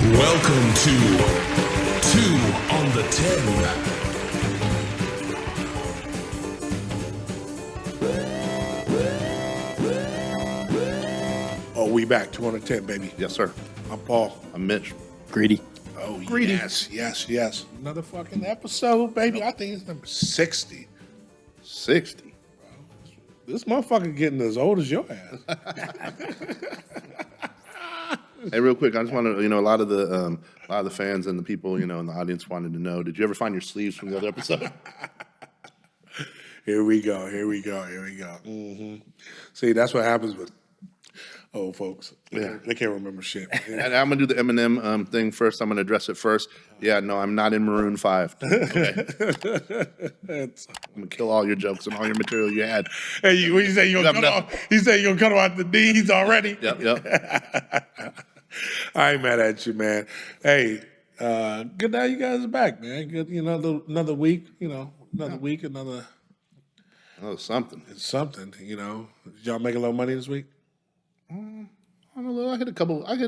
Welcome to 2 on the 10. Oh, we back 2 on the 10, baby. Yes, sir. I'm Paul. I'm Mitch. Greedy. Oh, Greedy. yes. Another fucking episode, baby. I think it's number 60. 60. This motherfucker getting as old as your ass. Hey, real quick, I just want to, a lot of the fans and the people, in the audience wanted to know, did you ever find your sleeves from the other episode? Here we go. Mm-hmm. See, that's what happens with old folks. Yeah. They can't remember shit. And I'm going to do the Eminem thing first. I'm going to address it first. Yeah, no, I'm not in Maroon 5. Okay. I'm going to kill all your jokes and all your material you had. Hey, you say you're going to cut off? You say you're going to cut off the D's already? Yep. I ain't mad at you, man. Hey, good now you guys are back, man. Good, another week, another Oh, something. it's something, Did y'all make a little money this week? I don't know. I hit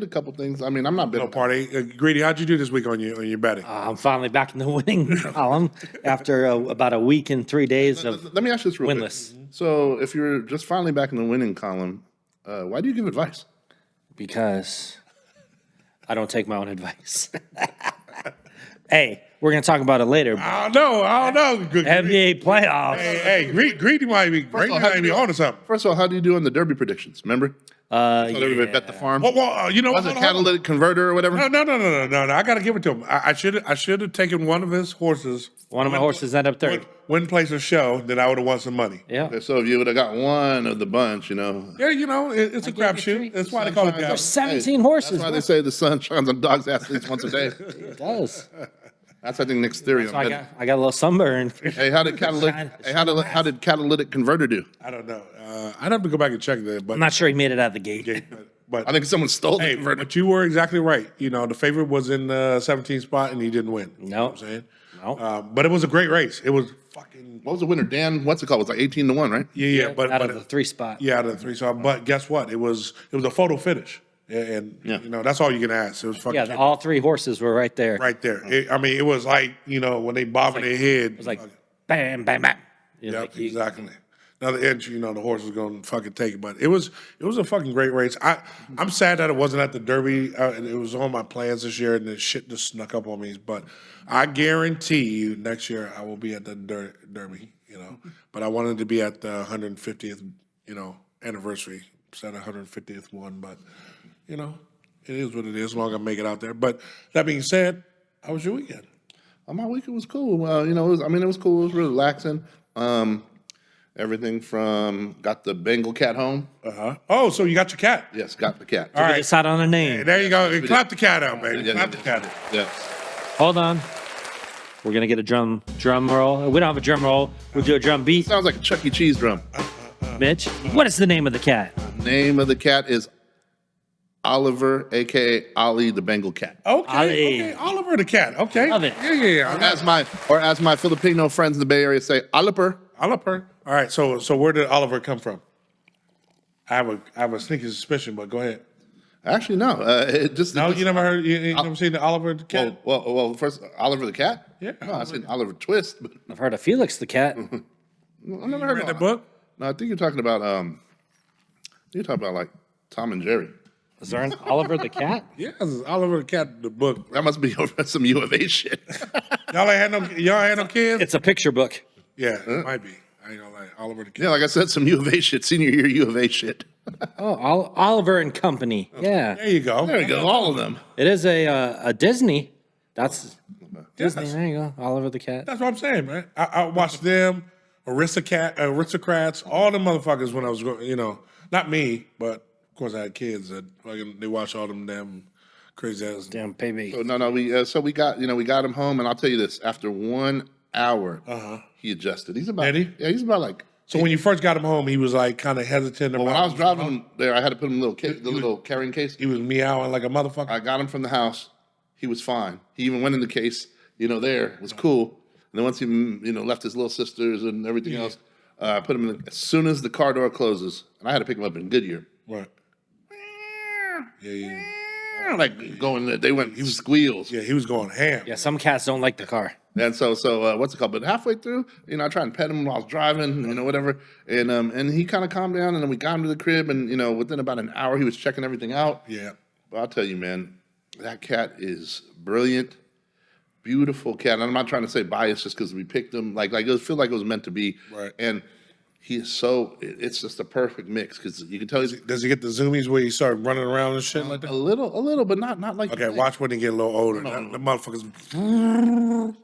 a couple things. I mean, I'm not bitter. No party. Greedy, how'd you do this week on your betting? I'm finally back in the winning column after about a week and 3 days of Let me ask you this real winless. quick. So, if you're just finally back in the winning column, why do you give advice? Because I don't take my own advice. Hey, we're going to talk about it later. I don't know. Good. NBA playoffs. Hey, Greedy might be on to something. First of all, how do you do on the Derby predictions? Remember? Everybody bet the farm. Well, Was it catalytic converter or whatever? No. I got to give it to him. I should have taken one of his horses. One of my horses ended up third. Win place a show, then I would have won some money. Yeah. Okay, so if you would have got one of the bunch, Yeah, it's a crapshoot. That's why they call it There's that. 17 horses. That's why they say the sun shines on dogs' ass at least once a day. It does. That's I think Nick's theory So on I betting. got a little sunburn. Hey, how did catalytic converter do? I don't know. I'd have to go back and check that, but I'm not sure he made it out of the gate. but I think someone stole the hey, converter. but you were exactly right. The favorite was in the 17th spot, and he didn't win. You know what I'm saying? No. But it was a great race. It was fucking. What was the winner? Dan, what's it called? It was like 18-1, right? Yeah. But out of the 3 spot. Yeah, out of the 3 spot. But guess what? It was a photo finish, and that's all you can ask. It was fucking. Yeah, all 3 horses were right there. right there. It was like when they bobbing their head. It was like bam, bam, bam. Yep, exactly. Another inch, the horse was going to fucking take it. But it was a fucking great race. I'm sad that it wasn't at the Derby. It was on my plans this year, and the shit just snuck up on me. But I guarantee you next year I will be at the Derby, But I wanted to be at the 150th, anniversary. Set 150th one, but, it is what it is as long as I make it out there. But that being said, how was your weekend? My weekend was cool. It was cool. It was relaxing. Everything from got the Bengal cat home. Oh, so you got your cat. Yes, got the cat. All right. Decide on a name. There you go. Clap the cat out, baby. Clap the cat out. Yes. Hold on. We're gonna get a drum roll. We don't have a drum roll. We'll do a drum beat. Sounds like a Chuck E. Cheese drum. Mitch, what is the name of the cat? Name of the cat is Oliver, a.k.a. Ollie the Bengal cat. Okay. Oliver the cat. Okay. Love it. Yeah. As my Filipino friends in the Bay Area say, Oliver. Oliver. All right. So where did Oliver come from? I have a sneaky suspicion, but go ahead. Actually, no. You never heard? You never seen the Oliver the cat? Well, first, Oliver the cat? Yeah. No, I said Oliver Twist, but I've heard of Felix the cat. I never heard Read of that book? No, I think you're talking about like Tom and Jerry. Is there an Oliver the cat? Yeah, it's Oliver the cat. The book. That must be some U of A shit. Y'all had no kids? It's a picture book. Yeah, it might be. I ain't gonna lie. Oliver the cat. Yeah, like I said, some U of A shit. Senior year U of A shit. Oh, Oliver and Company. Yeah, There you go. There you go, all of them. it is a Disney. That's Disney. There you go, Oliver the cat. That's what I'm saying, man. I watched them, Aristocrats, all them motherfuckers when I was going. Not me, but of course I had kids that fucking they watch all them damn crazy ass. Damn baby. So no, we got him home, and I'll tell you this: after 1 hour, he adjusted. He's about Did he? Yeah, he's about like. So when you first got him home, he was like kind of hesitant. Well, when I was driving him there, I had to put him in the little carrying case. He was meowing like a motherfucker. I got him from the house. He was fine. He even went in the case. There it was cool. And then once he left his little sisters and everything else, I put him in. As soon as the car door closes, and I had to pick him up in Goodyear. Right. Yeah. like going. They went. He was squeals. Yeah, he was going ham. Yeah, some cats don't like the car. And so what's it called? But halfway through, I tried and pet him while I was driving, whatever. And he kind of calmed down, and then we got him to the crib, and within about an hour, he was checking everything out. Yeah. But I'll tell you, man, that cat is brilliant, beautiful cat. And I'm not trying to say biased just because we picked him. Like it feel like it was meant to be. Right. And he is it's just a perfect mix because you can tell he's Does he get the zoomies where he started running around and shit like that? a little, but not like. Okay, watch when he get a little older. The motherfuckers.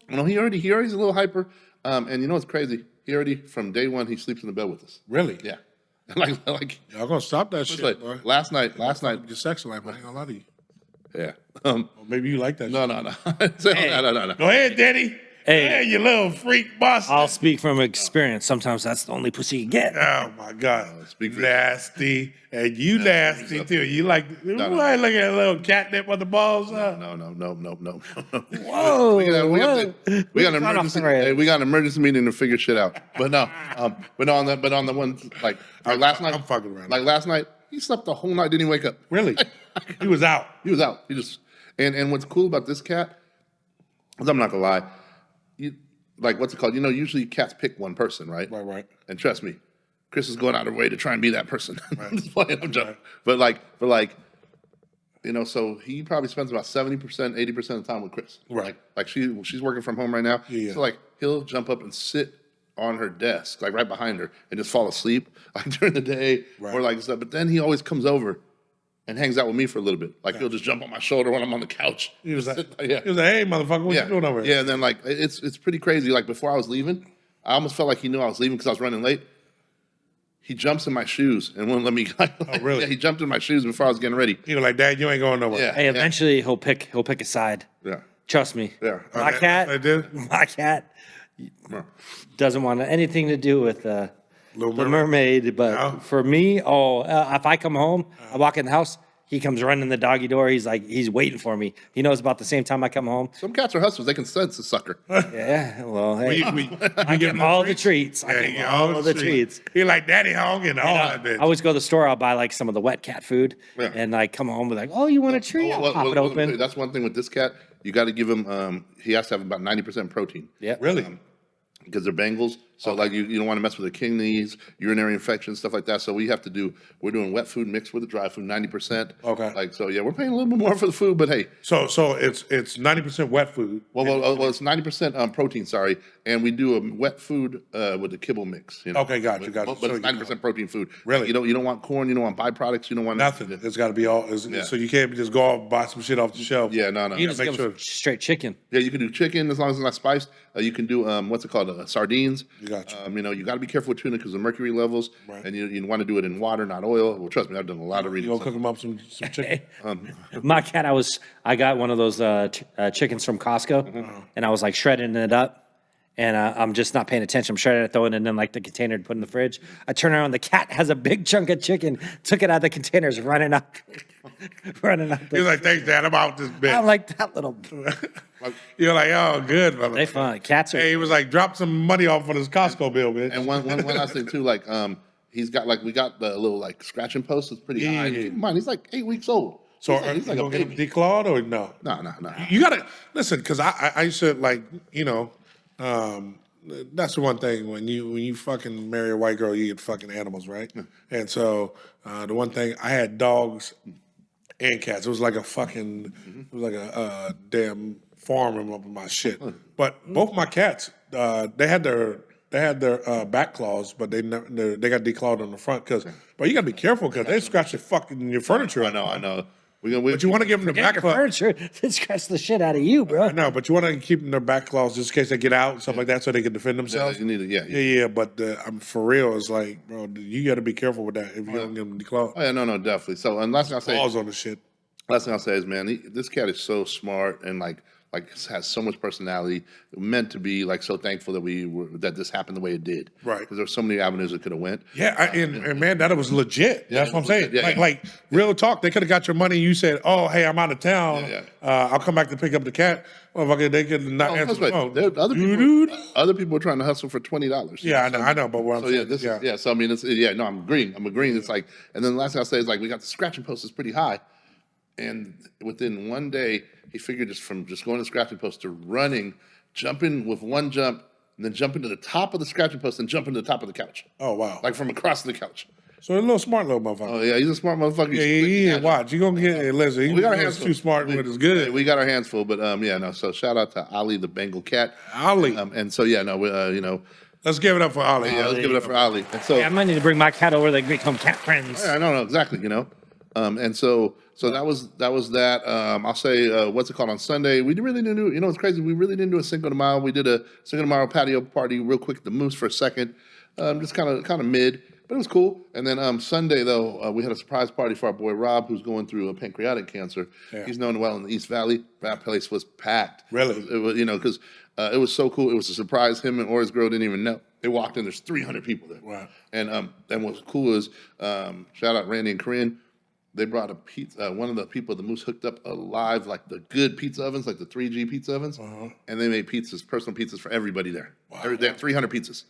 No, he's a little hyper. And you know what's crazy? He already from day one he sleeps in the bed with us. Really? Yeah. like Y'all gonna stop that shit, like, boy. last night. Your sex life, I ain't gonna lie to you. Yeah. Or maybe you like that No. shit. No. Go ahead, Daddy. Hey. Hey, you little freak bastard. I'll speak from experience. Sometimes that's the only pussy you get. Oh my God. speak for nasty. And you nasty too. You like why look at a little catnip on the balls? No. Whoa. We got an Cut off emergency. the rails. Hey, we got an emergency meeting to figure shit out. But no. But on the one like last night. I'm fucking around. Like last night, he slept the whole night. Didn't even wake up. Really? He was out. He was out. He just and what's cool about this cat is I'm not gonna lie. Like what's it called? Usually cats pick one person, right? Right. And trust me, Chris is going out of her way to try and be that person. Right. I'm just playing, I'm joking. But so he probably spends about 70%, 80% of the time with Chris. Right. Like she's working from home right now. Yeah. So like he'll jump up and sit on her desk, like right behind her, and just fall asleep like during the day or like stuff. But then he always comes over and hangs out with me for a little bit. Like he'll just jump on my shoulder when I'm on the couch. He was like, Yeah. he was like, hey motherfucker, what you doing over here? Yeah, and then like it's pretty crazy. Like before I was leaving, I almost felt like he knew I was leaving because I was running late. He jumps in my shoes and won't let me. Oh, really? Yeah, he jumped in my shoes before I was getting ready. He was like, Dad, you ain't going nowhere. Yeah. Hey, eventually he'll pick a side. Yeah. Trust me. Yeah. My Okay, cat. I did? My cat doesn't want anything to do with the Little mermaid. But No? for me, if I come home, I walk in the house. He comes running the doggy door. He's waiting for me. He knows about the same time I come home. Some cats are hustlers. They can sense a sucker. Yeah, well, hey, I give him all the treats. I give him all the treats. He like Daddy hungry and all that bitch. I always go to the store. I'll buy like some of the wet cat food, Yeah. and like come home with like, oh, you want a treat? I'll pop it Let me tell you, open. that's one thing with this cat. You got to give him. He has to have about 90% protein. Yeah, Really? Because they're Bengals. So like you don't want to mess with the kidneys, urinary infections, stuff like that. So we're doing wet food mixed with the dry food, 90%. Okay. Like so, yeah, we're paying a little bit more for the food, but hey, So it's 90% wet food. well, it's 90% protein. Sorry, and we do a wet food with the kibble mix. Okay, got you. But So it's 90% protein food. Really? You don't want corn. You don't want byproducts. You don't want Nothing. It's got to be all. So you can't just go off and buy some shit off the shelf. Yeah, no. you just make give sure. him straight chicken. Yeah, you can do chicken as long as it's not spiced. You can do what's it called? Sardines. You got you. You got to be careful with tuna because of mercury levels, Right. and you want to do it in water, not oil. Well, trust me, I've done a lot of You reading. gonna cook him up some chicken? My cat, I got one of those chickens from Costco, and I was like shredding it up, and I'm just not paying attention. I'm shredding it, throwing it in like the container to put in the fridge. I turn around, the cat has a big chunk of chicken, took it out of the containers, running up. He's like, thanks, Dad. I'm out this bitch. I'm like that little. You're like, oh, good, brother. They fun. Cats are. Hey, he was like, drop some money off for this Costco bill, bitch. And one last thing too, like he's got we got the little like scratching post. It's pretty high. Yeah. Keep in mind, he's like 8 weeks old. So he's are like you a gonna get him baby. declawed or no? No. You gotta listen, because I used to like, that's the one thing when you fucking marry a white girl, you get fucking animals, right? And so the one thing I had dogs and cats. It was like a fucking, it was like a damn farm up in my shit. But both my cats, they had their back claws, but they got declawed on the front but you gotta be careful because they scratch your furniture. I know. But you want to give them the back Your claws. furniture, they scratch the shit out of you, bro. No, but you want to keep them their back claws just in case they get out and stuff like that, so they can defend themselves. You need it, yeah. Yeah. But I'm for real. It's like, bro, you got to be careful with that if you don't give them declawed. Oh yeah, no, definitely. So, and last thing Claws on the shit. Last thing I'll say is, man, this cat is so smart and like has so much personality. Meant to be like so thankful that this happened the way it did. Right. Because there's so many avenues it could have went. Yeah, and man, that was legit. That's what I'm saying. Yeah, like real talk. They could have got your money. You said, "Oh, hey, I'm out of town. Yeah. I'll come back to pick up the cat." Motherfucker, they could not answer the phone. Other people are trying to hustle for $20. Yeah, I know. But what I'm So saying, So I mean, I'm agreeing. It's like, and then the last thing I'll say is like we got the scratching post is pretty high. And within one day, he figured just from just going to the scratching post to running, jumping with one jump, and then jumping to the top of the scratching post and jumping to the top of the couch. Oh, wow. Like from across the couch. So a little smart little motherfucker. Oh, yeah, he's a smart motherfucker. Yeah, He's quick he and ain't agile. watch. You gonna get listen. We got our He's hands full. too smart when it's good. We got our hands full, but yeah, no. So shout out to Ali, the Bengal cat. Ali. And so yeah, no, you know, Let's give it up for Ali. yeah, let's give it up for Ali. And so I might need to bring my cat over. They become cat friends. yeah, I don't know exactly, you know. And so that was that. I'll say what's it called on Sunday? We really didn't do. You know, it's crazy. We really didn't do a Cinco de Mayo. We did a Cinco de Mayo patio party real quick at the Moose for a second, just kind of mid, but it was cool. And then Sunday though, we had a surprise party for our boy Rob, who's going through a pancreatic cancer. Yeah. He's known well in the East Valley. That place was packed. Really? It was, you know, because it was so cool. It was a surprise. Him and Oris Girl didn't even know. They walked in. There's 300 people there. Wow. And what's cool is shout out Randy and Corinne. They brought a pizza. One of the people at the Moose hooked up a live, like the good pizza ovens, like the 3G pizza ovens, and they made pizzas, personal pizzas for everybody there. They had 300 pizzas,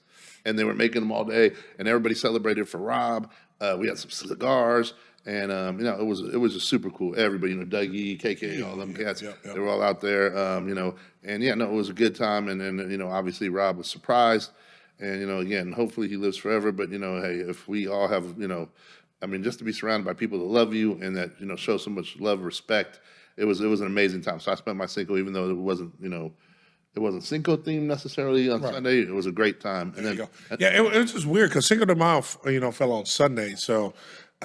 and they were making them all day, and everybody celebrated for Rob. We had some cigars, and you know, it was just super cool. Everybody, you know, Dougie, KK, all them cats, they were all out there, you know, and yeah, no, it was a good time, and then you know, obviously Rob was surprised, and you know, again, hopefully he lives forever, but you know, hey, if we all have, you know. I mean, just to be surrounded by people that love you and that, you know, show so much love, respect, it was an amazing time. So I spent my Cinco, even though it wasn't, you know, it wasn't Cinco themed necessarily on Sunday. It was a great time. And then, Yeah, it was just weird because Cinco de Mayo, you know, fell on Sunday. So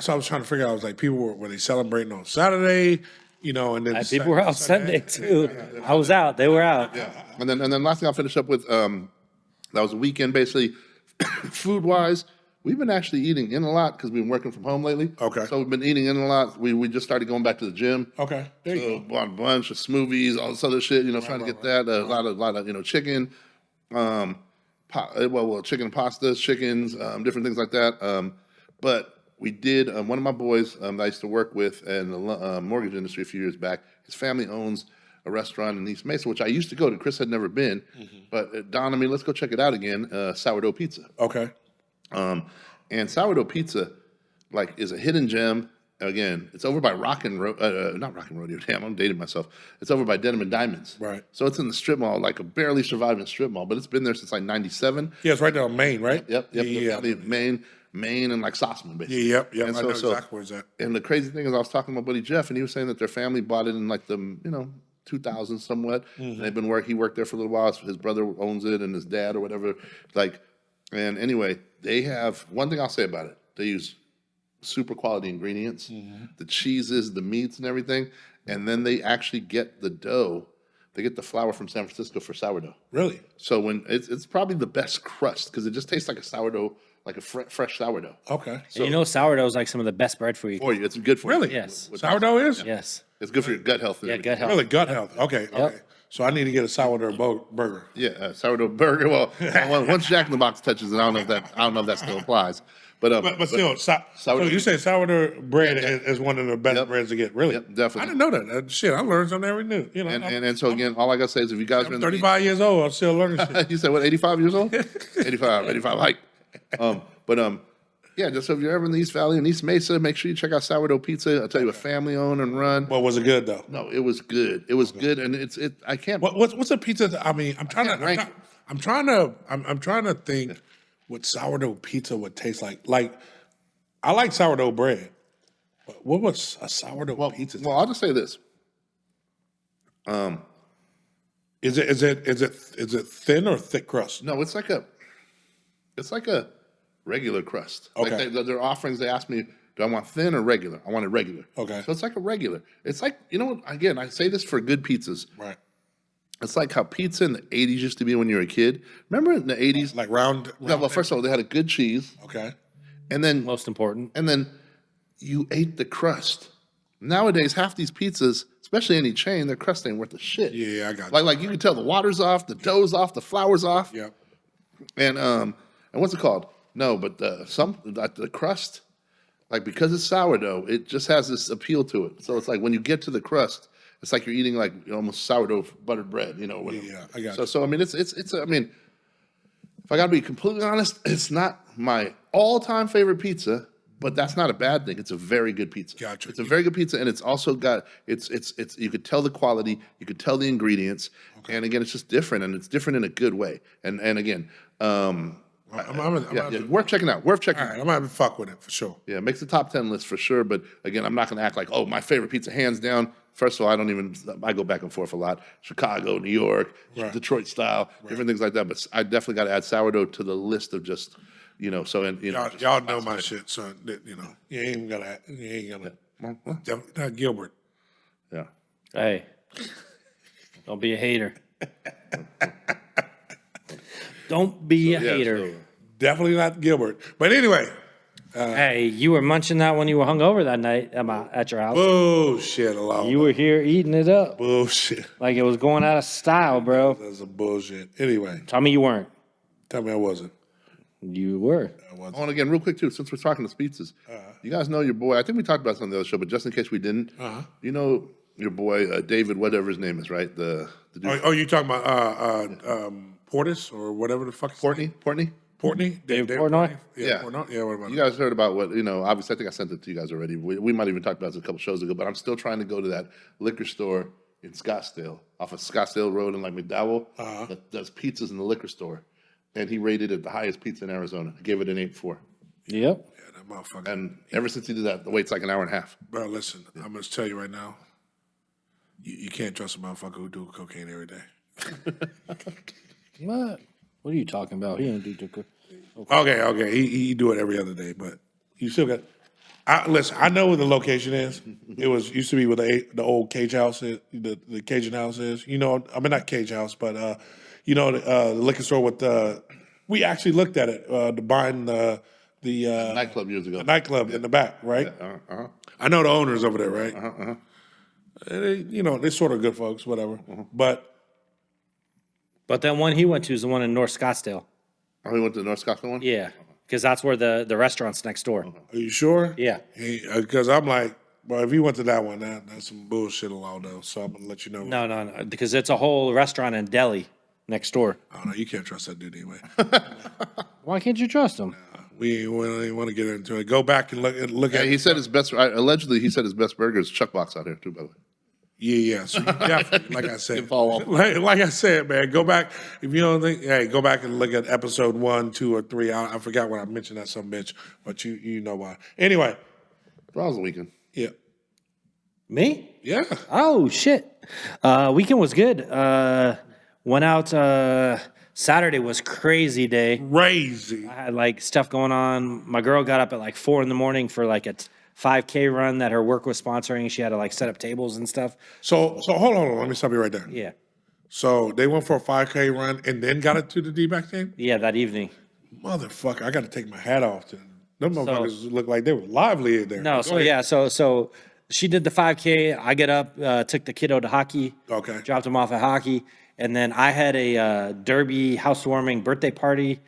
I was trying to figure out. I was like, people were they celebrating on Saturday? You know, and then People were out Sunday too. I was out. They were out. yeah. And then last thing I'll finish up with, that was a weekend basically, food wise. We've been actually eating in a lot because we've been working from home lately. Okay. So we've been eating in a lot. We just started going back to the gym. Okay, there you So go. bought a bunch of smoothies, all this other shit, you know, trying to get that. A lot of, you know, chicken, chicken pastas, chickens, different things like that. But we did, one of my boys that I used to work with in the mortgage industry a few years back, his family owns a restaurant in East Mesa, which I used to go to. Chris had never been, but it dawned on me, let's go check it out again, sourdough pizza. Okay. And sourdough pizza, like, is a hidden gem. Again, it's over by not Rock and Rodeo. Damn, I'm dating myself. It's over by Denim and Diamonds. Right. So it's in the strip mall, like a barely surviving strip mall, but it's been there since like '97. Yeah, it's right there on Main, right? Yep. Yeah. Main and like Sauceman, basically. Yeah, yep. And I know exactly where it's at. And the crazy thing is, I was talking to my buddy Jeff, and he was saying that their family bought it in like the 2000s somewhat. And they've been he worked there for a little while. So his brother owns it, and his dad or whatever. And anyway, they have one thing I'll say about it. They use super quality ingredients, the cheeses, the meats, and everything. And then they actually get the dough. They get the flour from San Francisco for sourdough. Really? So when it's probably the best crust because it just tastes like a sourdough, like a fresh sourdough. Okay. And you know, sourdough is like some of the best bread for you. For you, it's good for you. Really? Yes. Sourdough is? Yes. It's good for your gut health. and Yeah, everything. gut health. Really gut health. Okay. Okay. So I need to get a sourdough burger. Yeah, sourdough burger. Well, once Jack in the Box touches it, I don't know if that still applies. But still, so you say sourdough bread is one of the best breads to get. Really? Yep, definitely. I didn't know that. Shit, I learned something every new. You know, And so again, all I gotta say is if you guys are I'm in the 35 years old. I'm still learning shit. you said what, 85 years old? 85 height. Yeah, just so if you're ever in the East Valley and East Mesa, make sure you check out Sourdough Pizza. I'll tell you, a family owned and run. Well, was it good though? No, it was good. It was good, and I can't. What's a pizza? I mean, I'm trying rank to. it. I'm trying to think what sourdough pizza would taste like. Like, I like sourdough bread, but what was a sourdough pizza? Well, I'll just say this. Is it thin or thick crust? No, it's like a regular crust. Okay. Like their offerings, they asked me, do I want thin or regular? I want it regular. Okay. So it's like a regular. It's like, again, I say this for good pizzas. Right. It's like how pizza in the 80s used to be when you were a kid. Remember in the 80s? Like round. No, well, first of all, they had a good cheese. Okay. And then Most important. you ate the crust. Nowadays, half these pizzas, especially any chain, their crust ain't worth a shit. Yeah, I got you. Like you can tell the water's off, the dough's off, the flour's off. Yeah. And what's it called? No, but the crust, like because it's sourdough, it just has this appeal to it. So it's like when you get to the crust, it's like you're eating like almost sourdough buttered bread, whatever. Yeah, I got so you. so I mean it's I mean, if I gotta be completely honest, it's not my all-time favorite pizza, But that's not a bad thing. It's a very good pizza. Gotcha. It's a very good pizza, and it's also got it's you could tell the quality, you could tell the ingredients, and again, it's just different, and it's different in a good way. And again, worth checking out. Worth checking All out. right, I'm gonna fuck with it for sure. Yeah, it makes the top 10 list for sure. But again, I'm not going to act like, oh, my favorite pizza, hands down. First of all, I go back and forth a lot. Chicago, New York, Detroit style, different things like that. But I definitely got to add sourdough to the list of just, so, and, Y'all know my shit, so you ain't gonna, not Gilbert. Yeah. Hey, don't be a hater. Don't be a hater. Definitely not Gilbert. But anyway, Hey, you were munching that when you were hungover that night at your house. bullshit, alone. You were here eating it up Bullshit. like it was going out of style, bro. That's some bullshit. Anyway, Tell me you weren't. tell me I wasn't. You were. Oh, and again, real quick too, since we're talking to pizzas, you guys know your boy. I think we talked about this on the other show, but just in case we didn't, you know your boy David, whatever his name is, right? The dude, You talking about Portis or whatever the fuck? Portney. Dave Portnoy? Yeah, Portnoy? Yeah, what about You guys heard about what, obviously I think I sent it to you guys already. We might even talk about this a couple shows ago, but I'm still trying to go to that liquor store in Scottsdale, off of Scottsdale Road in like McDowell, that does pizzas in the liquor store. And he rated it the highest pizza in Arizona. I gave it an 8.4. Yep. Yeah, that motherfucker. And ever since he did that, the wait's like an hour and a half. Bro, listen, I'm going to tell you right now, you can't trust a motherfucker who do cocaine every day. What? What are you talking about? He ain't do too. Okay, he do it every other day, but you still got. Listen, I know where the location is. It used to be where the old cage house is, the Cajun house is. I mean not cage house, but the liquor store with the. We actually looked at it, buying the Nightclub years ago. nightclub in the back, right? I know the owners over there, right? They're sort of good folks, whatever. But that one he went to is the one in North Scottsdale. Oh, he went to the North Scottsdale one? Yeah, because that's where the restaurant's next door. are you sure? Yeah. Because I'm like, well, if you went to that one, that's some bullshit allowed though. So I'm gonna let you know. No, because it's a whole restaurant and deli next door. Oh no, you can't trust that dude anyway. Why can't you trust him? We ain't want to get into it. Go back and look Yeah, at. he said his best. Allegedly, he said his best burger is Chuck Box out here too. By the way, Yeah. So you definitely, like I said, follow up. like I said, man, go back if you don't think. Hey, go back and look at episode 1, 2, or 3. I forgot when I mentioned that some bitch, but you know why. Anyway, that was the weekend. yeah, Me? yeah. Oh shit. Weekend was good. Went out. Saturday was crazy day. Crazy. I had like stuff going on. My girl got up at like 4 a.m. for like a 5K run that her work was sponsoring. She had to like set up tables and stuff. So hold on. Let me stop you right there. Yeah. So they went for a 5K run and then got it to the D-back team? Yeah, that evening. Motherfucker, I got to take my hat off to them. Them motherfuckers look like they were lively in there. No, Go so ahead. yeah, so she did the 5K. I get up, took the kiddo to hockey. Okay. Dropped him off at hockey. And then I had a derby housewarming birthday party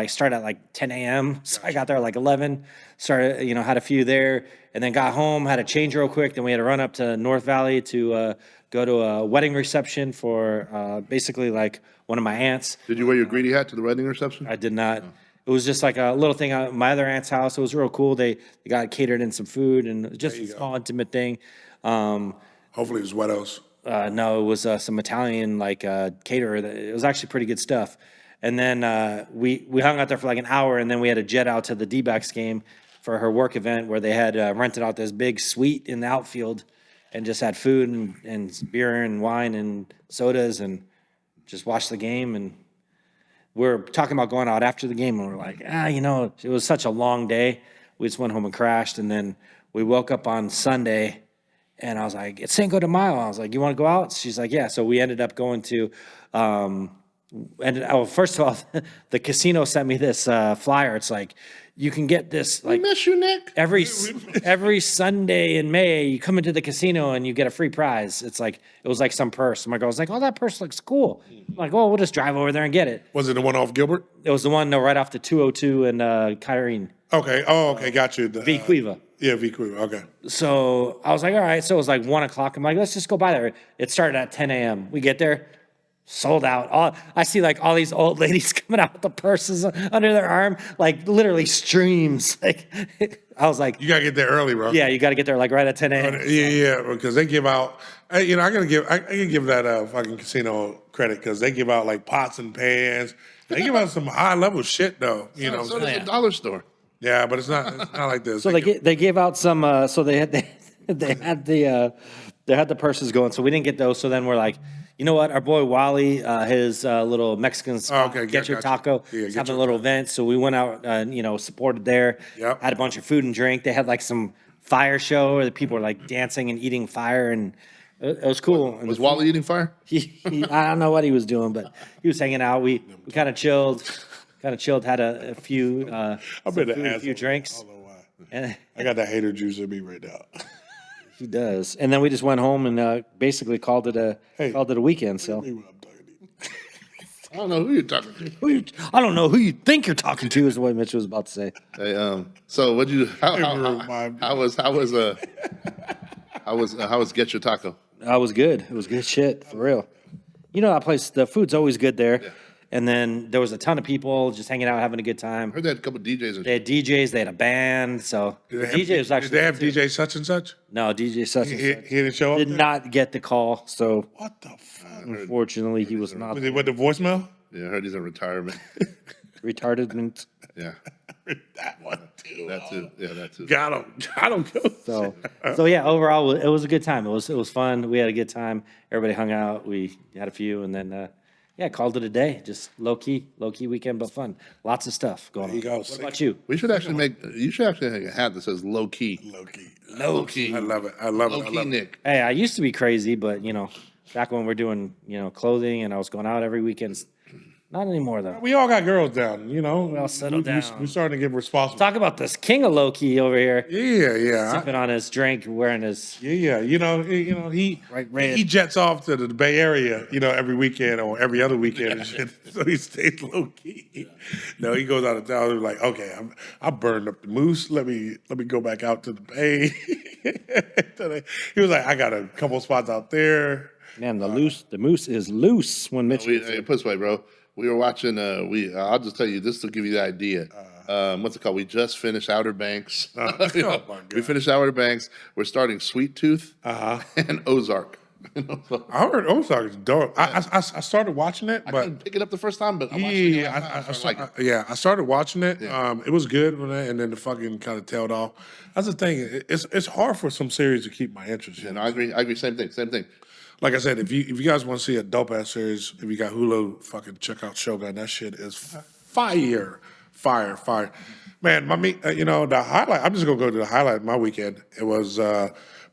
started at like 10 a.m. So I got there at like 11. Started, had a few there, and then got home, had a change real quick. Then we had to run up to North Valley to go to a wedding reception for basically like one of my aunts. Did you wear your greedy hat to the wedding reception? I did not. It was just like a little thing at my other aunt's house. It was real cool. They got catered in some food and just a small intimate thing. Hopefully it was what else? No, it was some Italian caterer. It was actually pretty good stuff. And then we hung out there for like an hour, and then we had to jet out to the D-backs game for her work event where they had rented out this big suite in the outfield and just had food and beer and wine and sodas and just watched the game. And we're talking about going out after the game, and we're like, it was such a long day. We just went home and crashed, and then we woke up on Sunday. And I was like, it's Cinco de Mayo. I was like, you want to go out? She's like, yeah. So we ended up going to, first of all, the casino sent me this flyer. It's like, you can get this, like, Miss you, Nick. every Sunday in May, you come into the casino and you get a free prize. It was like some purse. My girl was like, oh, that purse looks cool. I'm like, oh, we'll just drive over there and get it. Was it the one off Gilbert? It was the one right off the 202 and Kyrene. Okay. Oh, okay. Got you. V Quiva. Yeah, V Quiva. Okay. So I was like, all right. So it was like 1 o'clock. I'm like, let's just go by there. It started at 10 a.m. We get there, sold out. I see like all these old ladies coming out with the purses under their arm, like literally streams. Like I was like, You gotta get there early, bro. yeah, you got to get there like right at 10 a.m. Yeah, because they give out. I gotta give. I can give that fucking casino credit because they give out like pots and pans. They give out some high level shit though. You know, what So I'm does saying? a dollar store. Yeah, but it's not like this. So they gave out some. So they had they had the purses going. So we didn't get those. So then we're like, you know what? Our boy Wally, his little Mexican spot, okay, Get Your gotcha. Taco, Yeah, is Get having a Your little Taco. event. So we went out and supported there. Yep. Had a bunch of food and drink. They had like some fire show where the people were like dancing and eating fire, and it was cool. And Was the Wally eating fire? I don't know what he was doing, but he was hanging out. We kind of chilled. Had a few I'm some in the food, a few asshole. drinks. I don't know why. And I got that hater juice in me right now. he does. And then we just went home and basically called it a weekend. So Maybe I'm talking to you. I don't know who you're talking to. I don't know who you think you're talking to, is what Mitch was about to say. Hey, so what'd you? How remind me. was Get Your Taco? That was good. It was good shit for real. You know that place. The food's always good there. Yeah. And then there was a ton of people just hanging out, having a good time. I heard they had a couple DJs and They had DJs. They had a band. So the DJ was actually Did they have DJ such and such? no DJ such and He such. didn't show up. Did there? not get the call. So What the fuck? unfortunately, he was not Was it with the voicemail? Yeah, I heard he's in retirement. retarded. Yeah, That one too. that too. Yeah, that too. Got him. So yeah, overall it was a good time. It was fun. We had a good time. Everybody hung out. We had a few, and then called it a day. Just low key weekend, but fun. Lots of stuff going on. you go. What about you? We should actually you should actually make a hat that says low key. Low key. Low key. I love it. Low key Nick. Hey, I used to be crazy, but back when we're doing clothing and I was going out every weekend. Not anymore though. We all got girls down, We all settled down. We're starting to get responsible. Talk about this king of low key over here, Yeah. sipping on his drink, wearing his Yeah. He Right, red. he jets off to the Bay Area, every weekend or every other weekend and shit. So he stays low key. No, he goes out of town. He's like, okay, I burned up the moose. Let me go back out to the Bay. He was like, I got a couple spots out there. man. The moose is loose when Mitch. Hey, put it this way, bro. We were watching. I'll just tell you this to give you the idea. What's it called? We just finished Outer Banks. Oh my God. We finished Outer Banks. We're starting Sweet Tooth and Ozark. So I heard Ozark is dope. I started watching it, I but couldn't pick it up the first time, but I watched it. I started watching it. It was good, and then the fucking kind of tailed off. That's the thing. It's hard for some series to keep my interest. And I agree. Same thing. Like I said, if you guys want to see a dope ass series, if you got Hulu, fucking check out Shogun. That shit is fire. Man, the highlight. I'm just gonna go to the highlight of my weekend. It was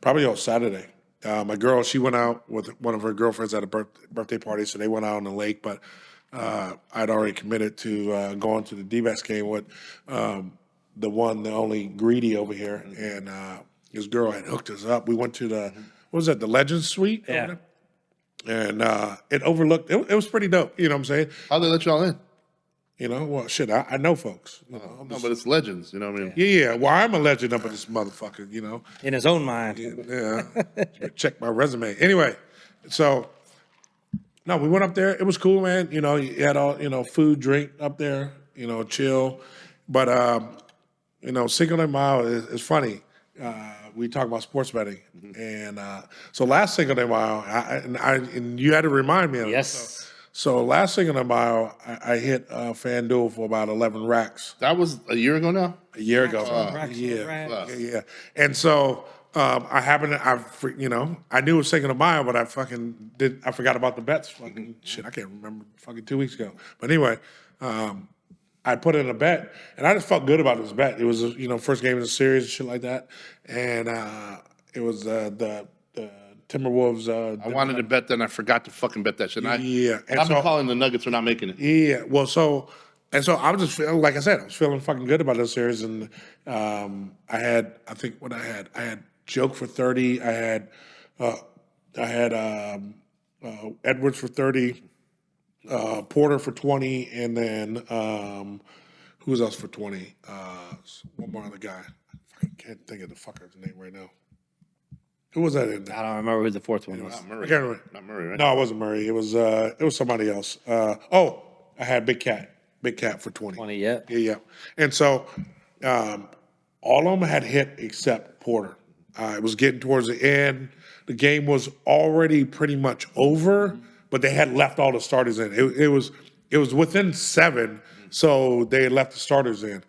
probably on Saturday. My girl, she went out with one of her girlfriends at a birthday party, so they went out on the lake. But I'd already committed to going to the D-backs game with the only Greedy over here, and this girl had hooked us up. We went to the the Legends Suite? Yeah. And it overlooked. It was pretty dope. You know what I'm saying? How'd they let y'all in? Well, shit, I know folks. No, but it's legends. You know what I mean? Yeah. Well, I'm a legend up in this motherfucker. in his own mind. Yeah. Check my resume. Anyway, so no, we went up there. It was cool, man. You had all food, drink up there. Chill. But Cinco de Mayo is funny. We talk about sports betting, and so last Cinco de Mayo, and you had to remind me of it. Yes. So last Cinco de Mayo, I hit FanDuel for about 11 racks That was a year ago now. a year ago. Yeah. And so I knew it was Cinco de Mayo, but I forgot about the bets. Fucking shit, I can't remember. Fucking 2 weeks ago. But anyway, I put in a bet, and I just felt good about this bet. It was first game of the series and shit like that, and it was the Timberwolves. I wanted to bet that, and I forgot to fucking bet that shit. Yeah. And I've been calling the Nuggets for not making it. Yeah. Well, so I was just feeling, like I said, I was feeling fucking good about this series, and I had Joke for 30. I had Edwards for 30. Porter for 20, and then who's else for 20? One more other guy. I can't think of the fucker's name right now. Who was that in there? I don't remember who the fourth one was. Not Murray. I can't remember. Not Murray, right? No, it wasn't Murray. It was somebody else. I had Big Cat for 20. 20, yeah. Yeah. And so All of them had hit except Porter. It was getting towards the end. The game was already pretty much over, but they had left all the starters in. It was within 7, so they had left the starters in.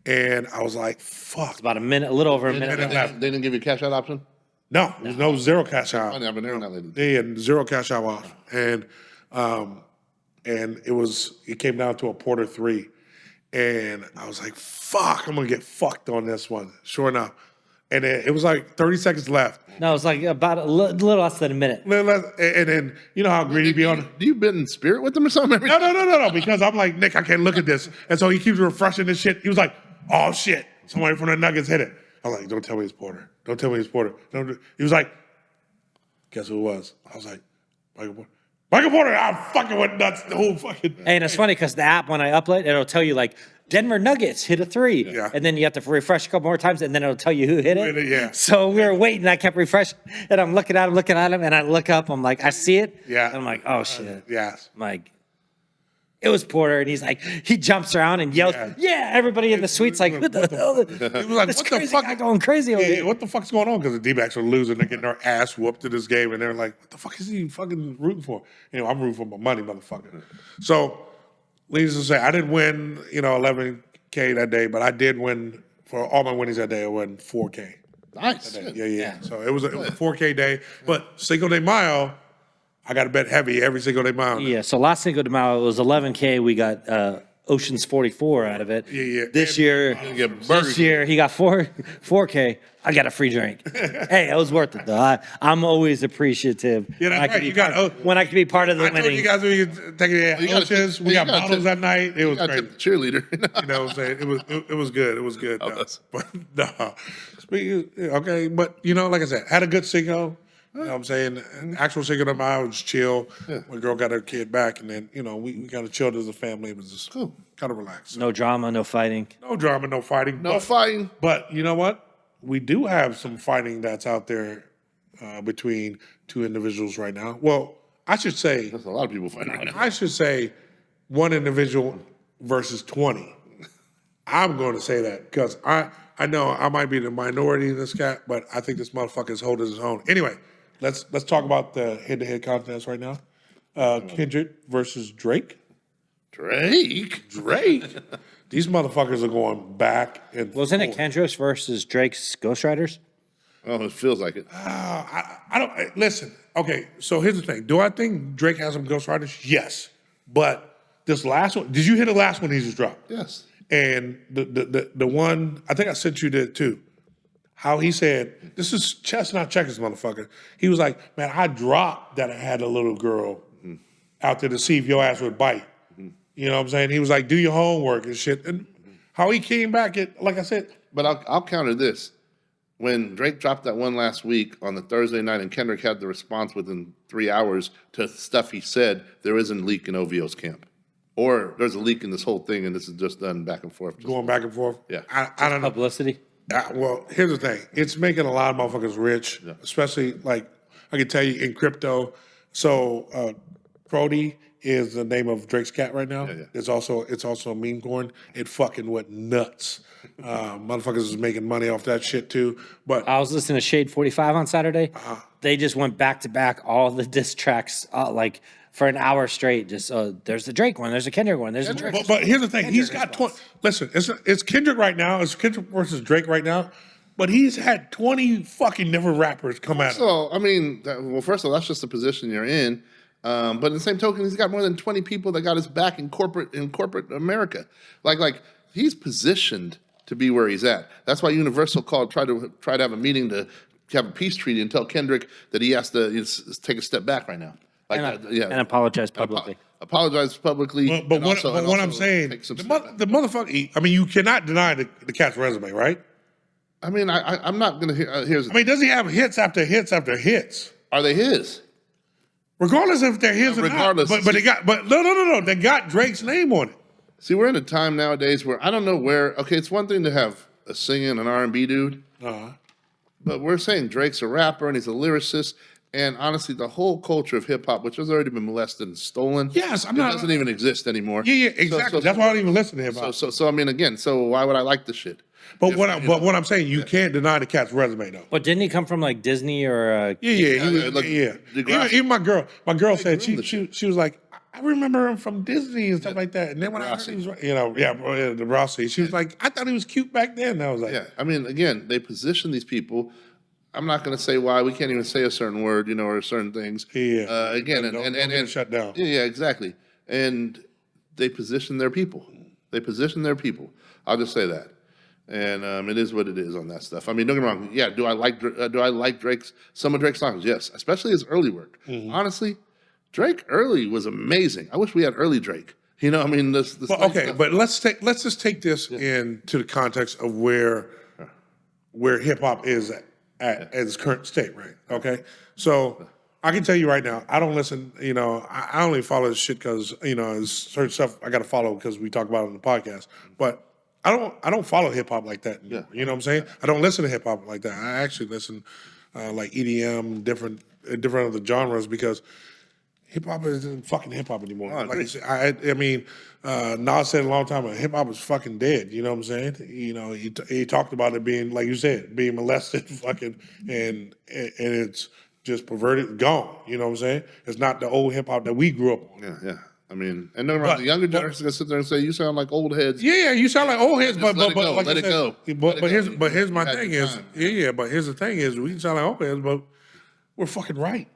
And I was like, fuck. About a minute, a little over a They minute. they didn't give you a cash out option? No, there's no zero cash out. I've been hearing that lately. They had 0 cash out off. And it came down to a Porter 3. And I was like, fuck, I'm gonna get fucked on this one. Sure enough. And it was like 30 seconds left. No, it was like about a little less than a minute. And then you know how greedy be on. Do you been in spirit with them or something? No, because I'm like, Nick, I can't look at this. And so he keeps refreshing this shit. He was like, oh shit, somebody from the Nuggets hit it. I'm like, don't tell me it's Porter. Don't tell me it's Porter. He was like, guess who it was? I was like, Michael Porter. Michael Porter, I fucking went nuts the whole fucking. And it's funny because the app, when I upload, it'll tell you like Denver Nuggets hit a 3. Yeah. And then you have to refresh a couple more times and then it'll tell you who hit it. Yeah. So we were waiting. I kept refreshing and I'm looking at him, and I look up. I'm like, I see it. Yeah. And I'm like, oh shit. Yes. I'm like, it was Porter. And he's like, he jumps around and yells, yeah. Everybody in the suite's like, what the hell? He was like, This what the crazy fuck? guy going crazy over Yeah, here. what the fuck's going on? Because the D-backs are losing. They're getting their ass whooped in this game. And they're like, what the fuck is he fucking rooting for? I'm rooting for my money, motherfucker. So, needless to say, I didn't win, 11K that day, but I did win, for all my winnings that day, I won 4K. Nice. Yeah. So it was a 4K day. But Cinco de Mayo, I got to bet heavy every Cinco de Mayo. Yeah, so last Cinco de Mayo, it was 11K. We got Ocean's 44 out of it. Yeah. This year, he got 4K. I got a free drink. Hey, it was worth it though. I'm always appreciate Yeah, that's right. When I can be part of the I told winning. you guys we were taking Oceans. We got bottles that night. It was I crazy. took the cheerleader. You know what I'm saying? It was good. It was good. Oh, No. that's- But no. Okay, but like I said, had a good Cinco. You know what I'm saying? Actual Cinco de Mayo was chill. My girl got her kid back, and then, we kind of chilled as a family. It was just cool. Kind of relaxed. No drama, no fighting. No drama, no fighting. No fighting. But you know what? We do have some fighting that's out there between two individuals right now. Well, I should say, There's a lot of people fighting right now. I should say one individual versus 20. I'm going to say that because I know I might be the minority in this cat, but I think this motherfucker is holding his own. Anyway, let's talk about the head-to-head contest right now. Kendrick versus Drake. Drake? These motherfuckers are going back and Wasn't it forth. Kendrick versus Drake's Ghostwriters? Oh, it feels like it. I don't listen. Okay, so here's the thing. Do I think Drake has some ghostwriters? Yes, but this last one. Did you hear the last one he just dropped? Yes. And the one I think I sent you that too. How he said, "This is chess, not checkers, motherfucker." He was like, "Man, I dropped that I had a little girl out there to see if your ass would bite." You know what I'm saying? He was like, "Do your homework and shit." And how he came back, like I said, But I'll counter this. When Drake dropped that one last week on the Thursday night and Kendrick had the response within 3 hours to stuff he said, there isn't a leak in OVO's camp. Or there's a leak in this whole thing and this is just done back and forth. going back and forth. Yeah. I don't know. Publicity? Well, here's the thing. It's making a lot of motherfuckers rich, especially like I can tell you in crypto. So Prody is the name of Drake's cat right now. Yeah. It's also a meme coin. It fucking went nuts. Motherfuckers is making money off that shit too. But I was listening to Shade 45 on Saturday. They just went back to back all the diss tracks, like for an hour straight. Just there's the Drake one, there's a Kendrick one, there's a Drake. but here's the thing. He's got 20. Listen, it's Kendrick right now. It's Kendrick versus Drake right now. But he's had 20 fucking different rappers come at him. So, I mean, first of all, that's just the position you're in. But in the same token, he's got more than 20 people that got his back in corporate America. Like he's positioned to be where he's at. That's why Universal tried to have a meeting to have a peace treaty and tell Kendrick that he has to take a step back right now. And apologize publicly. Apologize publicly. But what I'm saying, take some the step back. motherfucker. I mean, you cannot deny the cat's resume, right? I mean, I'm not going to hear. I mean, does he have hits after hits after hits? Are they his? Regardless if they're his or Regardless. not. But no. They got Drake's name on it. See, we're in a time nowadays where I don't know where. Okay, it's one thing to have a singing an R&B dude, but we're saying Drake's a rapper and he's a lyricist. And honestly, the whole culture of hip hop, which has already been molested and stolen, Yes, it doesn't even exist anymore. Yeah, exactly. That's why I don't even listen to him. So I mean, again, so why would I like this shit? But what I'm saying, you can't deny the cat's resume though. But didn't he come from like Disney or? Even my girl said groomed the she was like, I remember him from Disney and stuff like that. And then when I heard he was, the Rossi, she was like, I thought he was cute back then. And I was like, Yeah, I mean, again, they position these people. I'm not going to say why. We can't even say a certain word, or certain things. Yeah. Again, Don't get it shut down. Yeah, exactly. And they position their people. I'll just say that. And it is what it is on that stuff. I mean, don't get me wrong. Yeah, do I like some of Drake's songs? Yes, especially his early work. Honestly, Drake early was amazing. I wish we had early Drake. I mean, this. Okay, but let's just take this into the context of where hip hop is at its current state, right? Okay, so I can tell you right now, I don't listen. I only follow this shit because there's certain stuff I got to follow because we talk about it on the podcast. But I don't follow hip hop like that. Anymore, you know what I'm saying? I don't listen to hip hop like that. I actually listen like EDM, different other genres because hip hop isn't fucking hip hop anymore. Like you said, I mean, Nas said a long time ago, hip hop is fucking dead. You know what I'm saying? He talked about it being, like you said, being molested, fucking, and it's just perverted, gone. You know what I'm saying? It's not the old hip hop that we grew up on. Yeah. I mean, and the younger generation gonna sit there and say, "You sound like old heads." Yeah, you sound like old heads, but like let it go. But here's my thing is, but here's the thing is, we can sound like old heads, but we're fucking right.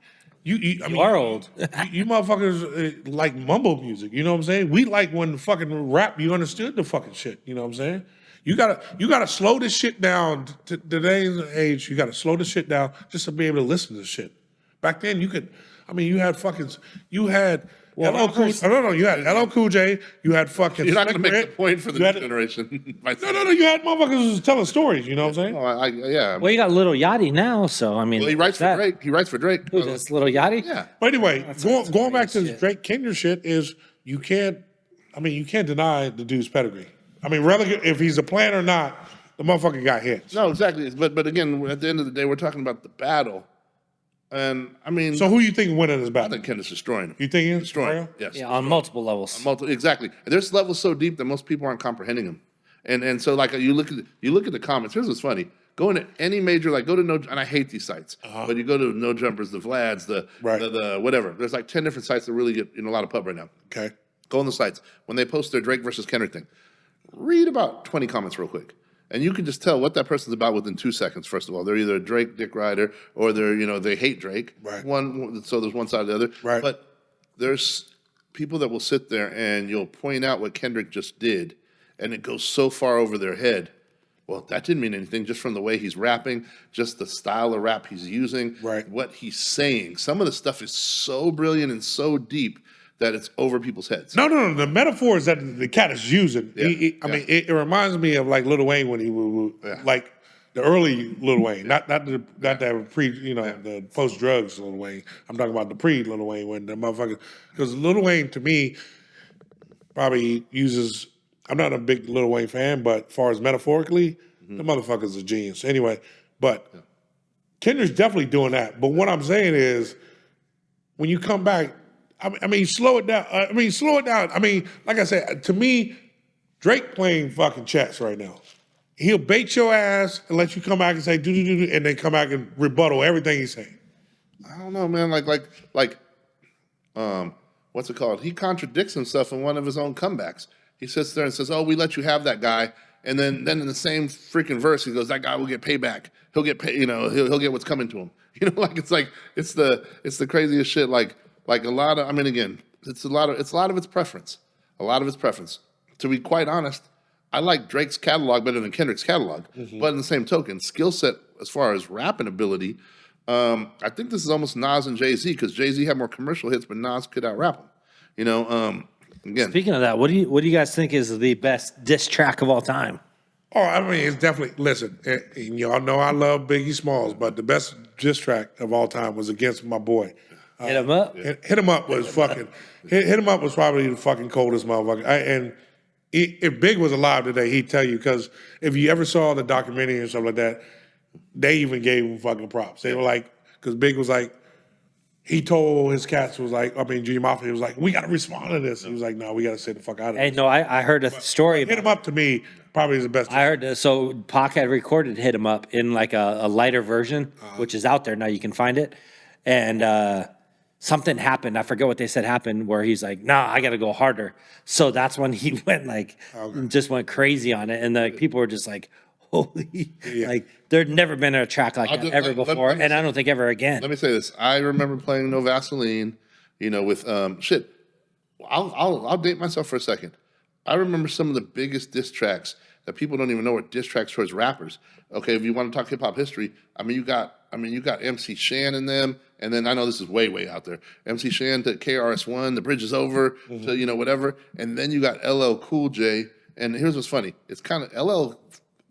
I mean, You are old. you motherfuckers like mumble music. You know what I'm saying? We like when fucking rap, you understood the fucking shit. You know what I'm saying? You gotta slow this shit down. Today's age, you gotta slow this shit down just to be able to listen to shit. Back then, you had LL Cool. No, you had LL Cool J. You had fucking. You're not gonna make the point for the new generation. No. You had motherfuckers who was telling stories. You know what I'm saying? Yeah. Well, you got Little Yachty now, so I mean, Well, he writes for Drake. Who's this, Little Yachty? Yeah. But anyway, going back to the Drake Kendrick shit is you can't deny the dude's pedigree. I mean, if he's a plan or not, the motherfucker got hits. No, exactly. But again, at the end of the day, we're talking about the battle. And I mean, So who you think winning this I battle? think Kendrick's destroying him. You think he's Destroying him. Yes. Yeah, on multiple levels. Exactly. There's levels so deep that most people aren't comprehending them. And so like you look at the comments. Here's what's funny. Go into any major, like go to and I hate these sites, but you go to No Jumpers, the Vlads, the whatever. There's like 10 different sites that really get a lot of pub right now. Okay. Go on the sites when they post their Drake versus Kendrick thing. Read about 20 comments real quick. And you can just tell what that person's about within 2 seconds. First of all, they're either a Drake dick rider or they hate Drake. Right. So there's one side or the other. Right. But there's people that will sit there and you'll point out what Kendrick just did, and it goes so far over their head. Well, that didn't mean anything just from the way he's rapping, just the style of rap he's using, what he's saying. Some of the stuff is so brilliant and so deep that it's over people's heads. No. The metaphors that the cat is using. Yeah. I mean, it reminds me of like Lil Wayne when he would like the early Lil Wayne, not the pre, the post drugs Lil Wayne. I'm talking about the pre Lil Wayne when the motherfucker. Because Lil Wayne to me probably uses. I'm not a big Lil Wayne fan, but as far as metaphorically, the motherfucker's a genius. Anyway, but Kendrick's definitely doing that. But what I'm saying is, when you come back. I mean, slow it down. I mean, like I said, to me, Drake playing fucking chess right now. He'll bait your ass and let you come back and say do, and then come back and rebuttal everything he's saying. I don't know, man. What's it called? He contradicts himself in one of his own comebacks. He sits there and says, "Oh, we let you have that guy," and then in the same freaking verse, he goes, "That guy will get payback. He'll get pay. He'll get what's coming to him." It's the craziest shit. Like a lot of, I mean, again, it's a lot of its preference. A lot of its preference. To be quite honest, I like Drake's catalog better than Kendrick's catalog. But in the same token, skill set as far as rapping ability, I think this is almost Nas and Jay-Z because Jay-Z had more commercial hits, but Nas could out-rap him. Again. Speaking of that, what do you guys think is the best diss track of all time? Oh, I mean, it's definitely, listen, and y'all know I love Biggie Smalls, but the best diss track of all time was against my boy. Hit him up. Hit him up was fucking. Hit him up was probably the fucking coldest motherfucker. If Big was alive today, he'd tell you because if you ever saw the documentary and stuff like that, they even gave him fucking props. They were like, because Big was like, he told his cats G Mafia was like, we got to respond to this. He was like, no, we got to stay the fuck out of Hey, it. no, I heard a story Hit about him up to me probably is the best. I heard so Pac had recorded "Hit 'Em Up" in like a lighter version, which is out there now. You can find it, and something happened. I forget what they said happened, where he's like, "Nah, I got to go harder." So that's when he went just went crazy on it, and the people were just like, "Holy!" Like there'd never been a track like that ever before, and I don't think ever again. Let me say this. I remember playing No Vaseline, with shit. I'll date myself for a second. I remember some of the biggest diss tracks that people don't even know are diss tracks towards rappers. Okay, if you want to talk hip hop history, you got MC Shan in them, and then I know this is way out there. MC Shan to KRS-One, The Bridge Is Over, to whatever, and then you got LL Cool J. And here's what's funny: it's kind of LL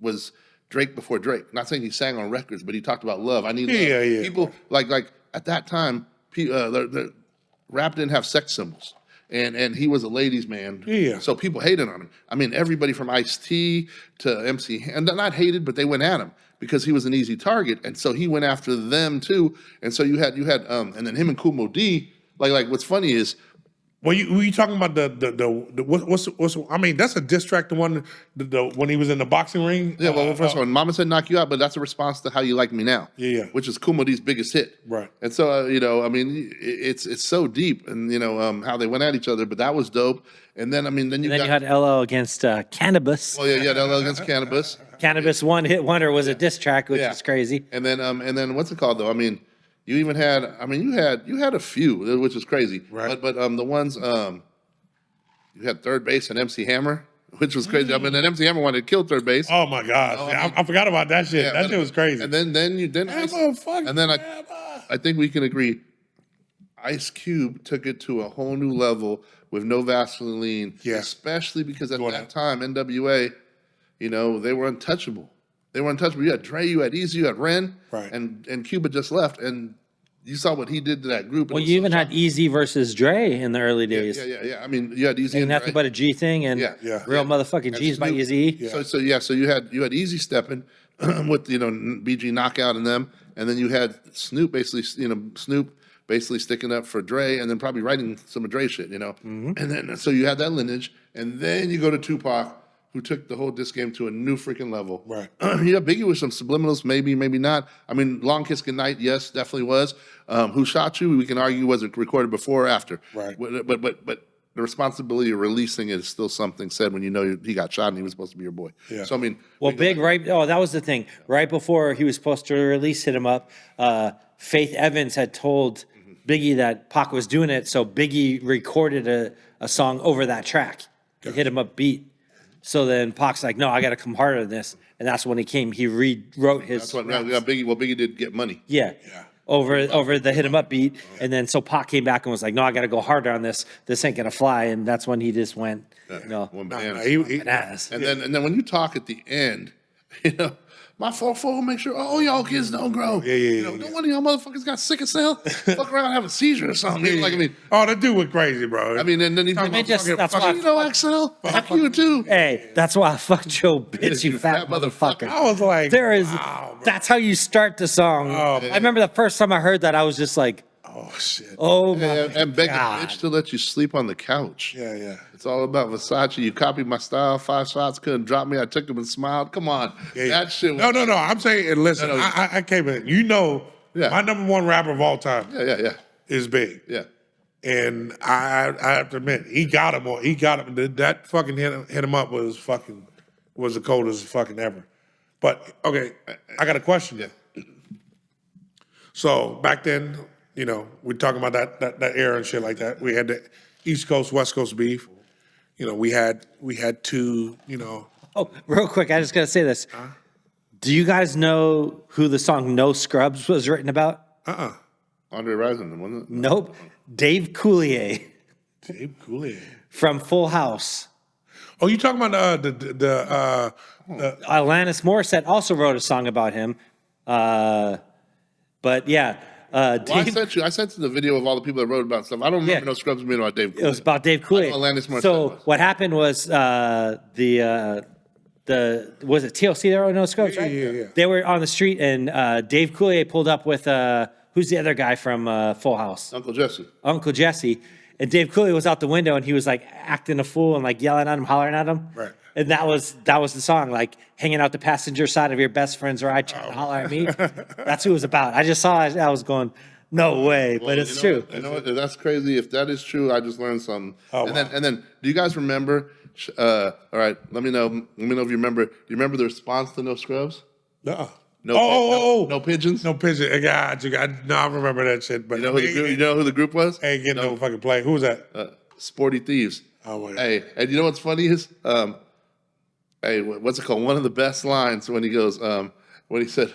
was Drake before Drake. Not saying he sang on records, but he talked about love. I need love. Yeah. People like at that time, the rap didn't have sex symbols. And he was a ladies' man. Yeah. So people hated on him. Everybody from Ice-T to MC, and not hated, but they went at him because he was an easy target. And so he went after them too. And so you had, and then him and Kumo D, like what's funny is, Were you talking about what's that's a diss track, the one when he was in the boxing ring? yeah, well, first of all, Mama Said Knock You Out, but that's a response to How You Like Me Now. Yeah. Which is Kumo D's biggest hit. Right. And so, it's so deep and, how they went at each other, but that was dope. And then, you had LL against Cannabis. Oh, yeah, LL against Cannabis. Cannabis One Hit Wonder was a diss track, which is crazy. And then what's it called though? You even had, you had a few, which is crazy. Right. But the ones, you had Third Base and MC Hammer, which was crazy. And MC Hammer wanted to kill Third Base. Oh my gosh, I forgot about that shit. That shit was crazy. And then I think we can agree, Ice Cube took it to a whole new level with No Vaseline. Yeah. Especially because at that time, NWA, they were untouchable. They were untouchable. You had Dre, you had Easy, you had Ren, Right. and Cuba just left, and you saw what he did to that group. Well, you even had Easy versus Dre in the early days. Yeah. You had Easy and Nothing Dre. but a G thing, and real motherfucking G's by Easy. Yeah. So you had Easy stepping with BG Knockout and them, and then you had Snoop basically sticking up for Dre, and then probably writing some of Dre shit, And then so you had that lineage, and then you go to Tupac, who took the whole disc game to a new freaking level. Right. Biggie with some subliminals, maybe not. Long Kiss Goodnight, yes, definitely was. Who Shot You, we can argue, was it recorded before or after. Right. But the responsibility of releasing it is still something said when he got shot and he was supposed to be your boy. Yeah. So, that was the thing. Right before he was supposed to release Hit 'Em Up, Faith Evans had told Biggie that Pac was doing it, so Biggie recorded a song over that track, the Hit 'Em Up beat. So then Pac's like, no, I got to come harder than this. And that's when he came. He rewrote his. that's what Biggie did get money. Yeah. Over the Hit 'Em Up beat. And then so Pac came back and was like, no, I got to go harder on this. This ain't going to fly. And that's when he just went, Went bananas. bananas. And then when you talk at the end, my 4-4 make sure all y'all kids don't grow. Don't one of y'all motherfuckers got sick of cell, fuck around and have a seizure or something. Oh, that dude went crazy, bro. And then he that's why Axel, fuck you too. Hey, that's why I fucked your bitch, you fat motherfucker. I was like, wow, that's how you start the song. I remember the first time I heard that, I was just like, oh shit. oh my And begging God. bitch to let you sleep on the couch. Yeah. It's all about Versace. You copied my style. 5 shots couldn't drop me. I took them and smiled. Come on, that shit. No. I'm saying, and listen, I came in. My number one rapper of all time. Yeah. Is Big. Yeah. And I have to admit, he got him. That fucking hit him up was the coldest fucking ever. But okay, I got a question. Yeah. So back then, we're talking about that era and shit like that. We had the East Coast, West Coast beef. We had two, Oh, real quick, I just got to say this. Do you guys know who the song No Scrubs was written about? Andre Rison, wasn't it? Nope. Dave Coulier Dave Coulier. from Full House. Oh, you talking about Alanis Morissette also wrote a song about him. But yeah. Well, I sent you the video of all the people that wrote about stuff. I don't remember No Scrubs being about Dave Coulier. It was about Dave Coulier. Alanis Morissette So was. what happened was was it TLC that wrote No Scrubs, right? Yeah. They were on the street and Dave Coulier pulled up with who's the other guy from Full House? Uncle Jesse. Uncle Jesse. And Dave Cooley was out the window and he was like acting a fool and like yelling at him, hollering at him. Right. And that was the song, like hanging out the passenger side of your best friend's ride, trying to holler at me. That's who it was about. I just saw it. I was going, no way, but it's true. You know what? That's crazy. If that is true, I just learned something. Oh, and then, do you guys remember? All right, let me know. Let me know if you remember. Do you remember the response to No Scrubs? No. No pigeons. No pigeon. I got you. No, I remember that shit. But You know who the group was? ain't getting no fucking play. Who was that? Sporty Thieves. Oh my God. Hey, and you know what's funny is, hey, what's it called? One of the best lines when he goes, when he said,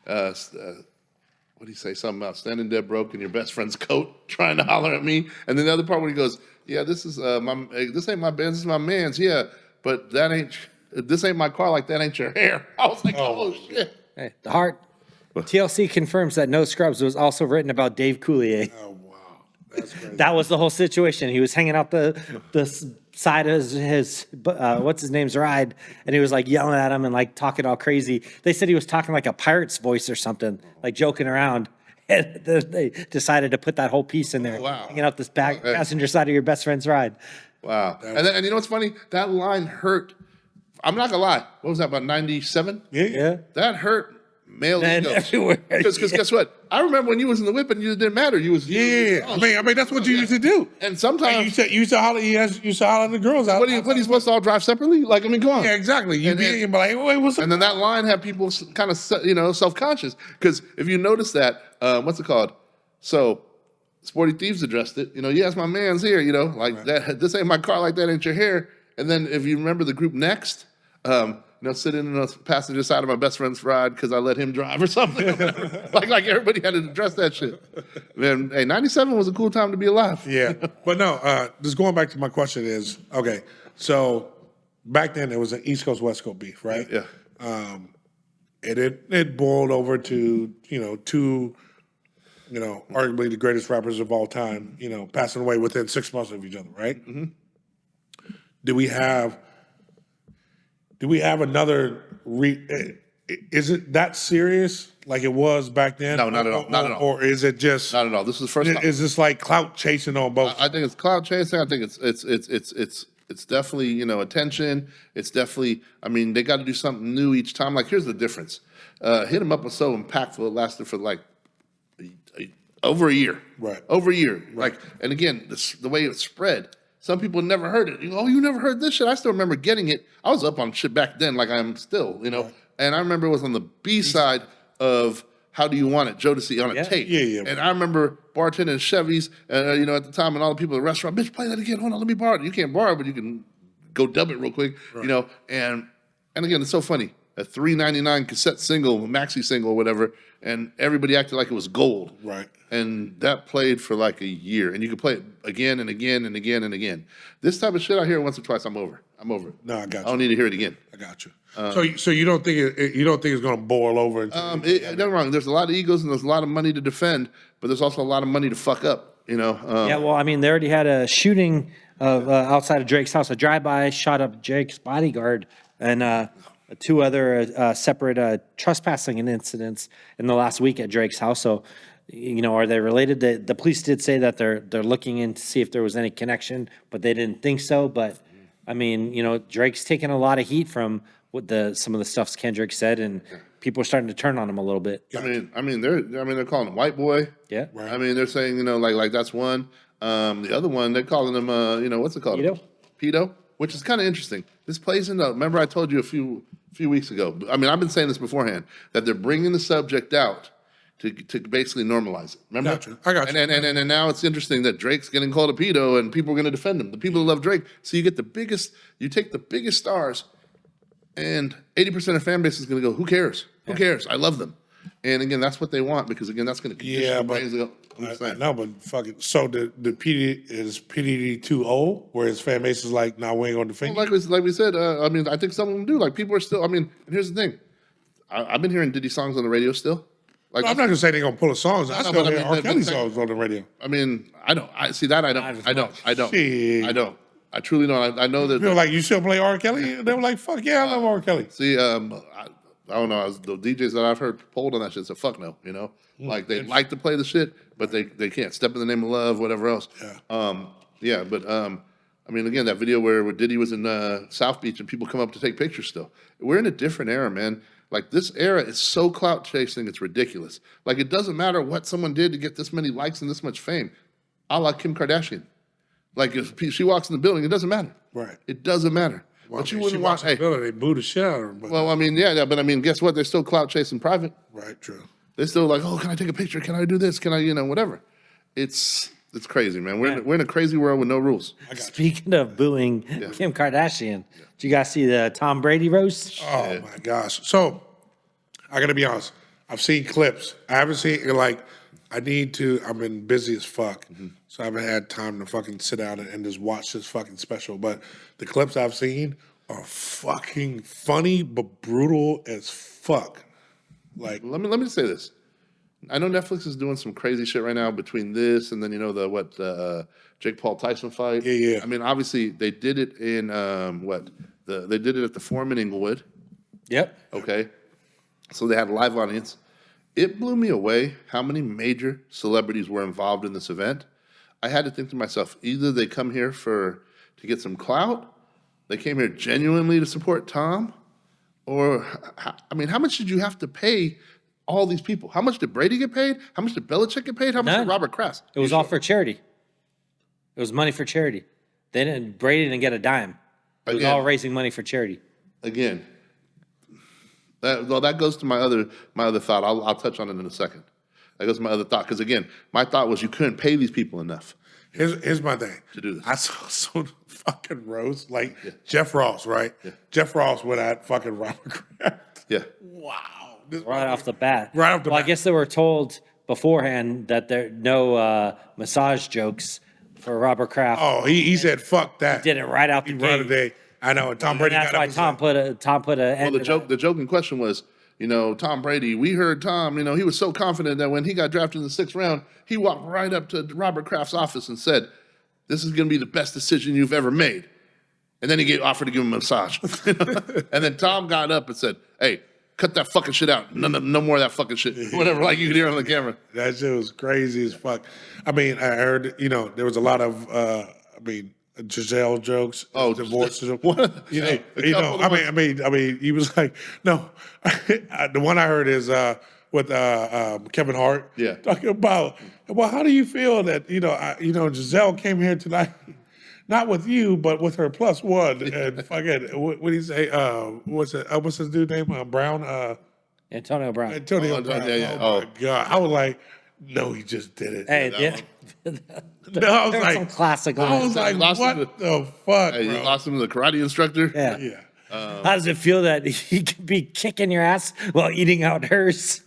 what did he say? Something about standing dead broke in your best friend's coat, trying to holler at me. And then the other part when he goes, yeah, this ain't my Benz, this is my man's. Yeah, but this ain't my car. Like that ain't your hair. I was like, oh shit. Hey, the heart. TLC confirms that No Scrubs was also written about Dave Coulier. Oh wow, that's crazy. That was the whole situation. He was hanging out the side of his what's his name's ride, and he was like yelling at him and like talking all crazy. They said he was talking like a pirate's voice or something, like joking around. And they decided to put that whole piece in there. Wow. Hanging out this passenger side of your best friend's ride. Wow. And you know what's funny? That line hurt. I'm not gonna lie. What was that, about 97? Yeah. That hurt male Man, egos. everywhere. Because guess what? I remember when you was in the whip and you didn't matter. You was I mean that's what you used to do. And sometimes You used to holler. You used to holler at the girls out. what are you supposed to all drive separately? Like, I mean, come on. Yeah, exactly. You'd be like, wait, what's up? And then that line had people kind of self-conscious, because if you notice that, what's it called? So Sporty Thieves addressed it. Yes, my man's here. Like that. This ain't my car. Like that ain't your hair. And then if you remember the group Next, sitting in the passenger side of my best friend's ride because I let him drive or something. like everybody had to address that shit. Man, hey, 97 was a cool time to be alive. Yeah, but no. Just going back to my question is, okay. So back then it was an East Coast West Coast beef, right? Yeah. And it boiled over to two arguably the greatest rappers of all time, passing away within 6 months of each other, right? Mm-hmm. Do we have another? Is it that serious like it was back then? No, not at all. Not at all. Or is it just Not at all. This is the first time. Is this like clout chasing on both? I think it's cloud chasing. I think it's definitely attention. It's definitely. I mean, they got to do something new each time. Like, here's the difference. Hit 'Em Up was so impactful. It lasted for like over a year. Right. Over a year. Like, and again, the way it spread. Some people never heard it. You never heard this shit? I still remember getting it. I was up on shit back then, like I am still. Right. And I remember it was on the B side of How Do You Want It, Jodeci on a tape. Yeah. And I remember bartending Chevys, at the time, and all the people in the restaurant, bitch, play that again. Hold on, let me borrow it. You can't borrow it, but you can go dub it real quick. Right. And again, it's so funny. A $3.99 cassette single, maxi single, or whatever, and everybody acted like it was gold. Right. And that played for like a year, and you could play it again and again and again and again. This type of shit, I hear it once or twice, I'm over it. No, I got you. I don't need to hear it again. I got you. So you don't think it's going to boil over? Don't get me wrong. There's a lot of egos and there's a lot of money to defend, but there's also a lot of money to fuck up. Yeah, well, I mean, they already had a shooting of outside of Drake's house. A drive-by shot up Drake's bodyguard, and two other separate trespassing incidents in the last week at Drake's house. So, are they related? The police did say that they're looking in to see if there was any connection, but they didn't think so. But I mean, Drake's taking a lot of heat from what some of the stuff Kendrick said, and people are starting to turn on him a little bit. I mean, they're calling him white boy. Yeah. Right. I mean, they're saying, like that's one. The other one, they're calling him, what's it called? Pedo, which is kind of interesting. This plays into. Remember, I told you a few weeks ago. I mean, I've been saying this beforehand, that they're bringing the subject out to basically normalize it. Remember? Gotcha. I got you. And now it's interesting that Drake's getting called a pedo, and people are going to defend him. The people who love Drake. So you take the biggest stars, and 80% of fan base is going to go, who cares? Who cares? I love them. And again, that's what they want, because again, that's going to condition the brains to go. I know, but fucking. So the PDD too old, where his fan base is like, "Nah, we ain't gonna defend you." Like we said, I mean, I think some of them do. Like, people are still. I mean, and here's the thing, I've been hearing Diddy songs on the radio still. Like, No, I'm not gonna say they're gonna pull the songs. I still hear R. Kelly songs on the radio. I mean, I don't. I see that. I don't. Shit. I don't. I truly don't. I know that. People like, you still play R. Kelly? They were like, fuck yeah, I love R. Kelly. See, I don't know. The DJs that I've heard polled on that shit said, "Fuck no," you know, like they like to play the shit, but they can't step in the name of love, whatever else. Yeah. But I mean, again, that video where Diddy was in South Beach and people come up to take pictures. Still, we're in a different era, man. Like this era is so clout chasing, it's ridiculous. Like it doesn't matter what someone did to get this many likes and this much fame. A la Kim Kardashian. Like if she walks in the building, it doesn't matter. Right. It doesn't matter. Well, But I you mean, she wouldn't walks watch. in the Hey, building, they boo the shit out of her. But, well, I mean, yeah, but I mean, guess what? They're still clout chasing private. right, true. They're still like, oh, can I take a picture? Can I do this? Can I, whatever. It's crazy, man. We're in a crazy world with no rules. Speaking of booing Kim Kardashian, did you guys see the Tom Brady roast? Oh my gosh. So I gotta be honest. I've seen clips. I haven't seen I've been busy as fuck. So I haven't had time to fucking sit down and just watch this fucking special. But the clips I've seen are fucking funny but brutal as fuck. Like Let me say this. I know Netflix is doing some crazy shit right now between this and then the Jake Paul Tyson fight. Yeah. I mean, obviously they did it in they did it at the Forum in Inglewood. Yep. Okay, so they had a live audience. It blew me away how many major celebrities were involved in this event. I had to think to myself, either they come here to get some clout, they came here genuinely to support Tom, or I mean, how much did you have to pay all these people? How much did Brady get paid? How much did Belichick get paid? How much None. did Robert Kraft? It was all for charity. It was money for charity. Brady didn't get a dime. It was Again. all raising money for charity. Again, that goes to my other thought. I'll touch on it in a second. That goes to my other thought because again, my thought was you couldn't pay these people enough. here's my thing. To do this. I saw some fucking roast Jeff Ross, right? Jeff Ross went at fucking Robert Kraft. Yeah. Wow. Right off the bat. Right off the Well, I bat. guess they were told beforehand that there no massage jokes for Robert Kraft. Oh, he said fuck that. Did it right out the Right gate. today. I know. And Tom And Brady that's got why up and Tom put a Well, the joke in question was, Tom Brady. We heard Tom. He was so confident that when he got drafted in the 6th round, he walked right up to Robert Kraft's office and said, "This is going to be the best decision you've ever made." And then he offered to give him a massage. And then Tom got up and said, "Hey, cut that fucking shit out. No more of that fucking shit." Whatever, like you could hear on the camera. That shit was crazy as fuck. I mean, I heard, there was a lot of, Giselle jokes. Oh, divorces. what? I couple of mean, he was like, no. The one I heard is with Kevin Hart. Yeah. Talking about, well, how do you feel that, Giselle came here tonight, not with you, but with her plus one. And fucking, what do you say? What's his dude name? Brown? Antonio Brown. Antonio Oh, Brown. yeah. Oh, my God. I was like, no, he just did it. Hey, No, I was there's like, some classic I was lines. like, Lost him what the fuck, Hey, bro? you lost him to the karate instructor. Yeah. Yeah. How does it feel that he could be kicking your ass while eating out hers?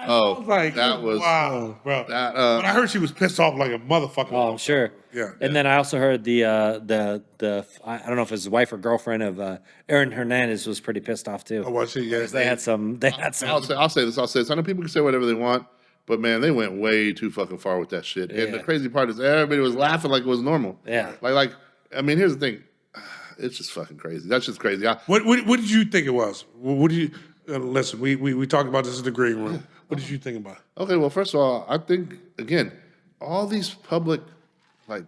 Oh, Like, that was wow, bro. that. But I heard she was pissed off like a motherfucker. Oh, I'm sure. Yeah. And then I also heard the I don't know if his wife or girlfriend of Aaron Hernandez was pretty pissed off too. Oh, was she? Yeah. They had some. I'll say this. I know people can say whatever they want, but man, they went way too fucking far with that shit. And the Yeah. crazy part is everybody was laughing like it was normal. Yeah. I mean, here's the thing. It's just fucking crazy. That's just crazy. What did you think it was? What did you listen? We talked about this in the green room. What did you think about it? Okay, well, first of all, I think again, all these public, like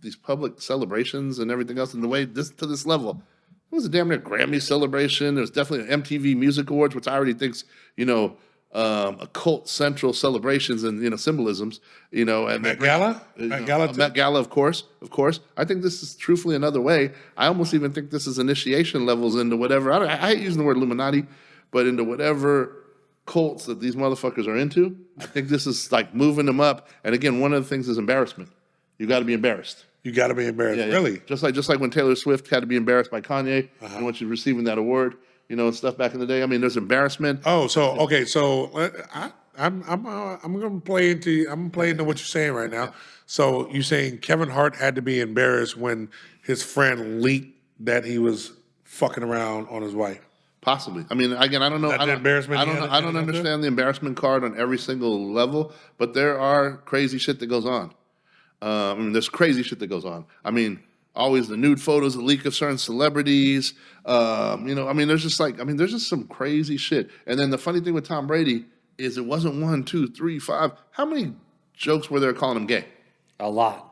these public celebrations and everything else, and the way to this level, it was a damn near Grammy celebration. There was definitely an MTV Music Awards, which I already think's occult central celebrations and symbolisms. And Met Gala? Met Gala too? Met Gala, of course. I think this is truthfully another way. I almost even think this is initiation levels into whatever. I hate using the word Illuminati, but into whatever cults that these motherfuckers are into. I think this is like moving them up. And again, one of the things is embarrassment. You got to be embarrassed. You got to be embarrassed. Yeah, yeah. Really? Just like when Taylor Swift had to be embarrassed by Kanye and when she was receiving that award, and stuff back in the day. I mean, there's embarrassment. Oh, so okay, so I'm gonna play into what you're saying right now. So you're saying Kevin Hart had to be embarrassed when his friend leaked that he was fucking around on his wife. Possibly. I mean, again, I don't know. That I the don't, embarrassment I he don't, had know, I to don't get into? understand the embarrassment card on every single level, but there are crazy shit that goes on. I mean, there's crazy shit that goes on. I mean, always the nude photos, the leak of certain celebrities. There's just some crazy shit. And then the funny thing with Tom Brady is it wasn't 1, 2, 3, 5. How many jokes were there calling him gay? A lot.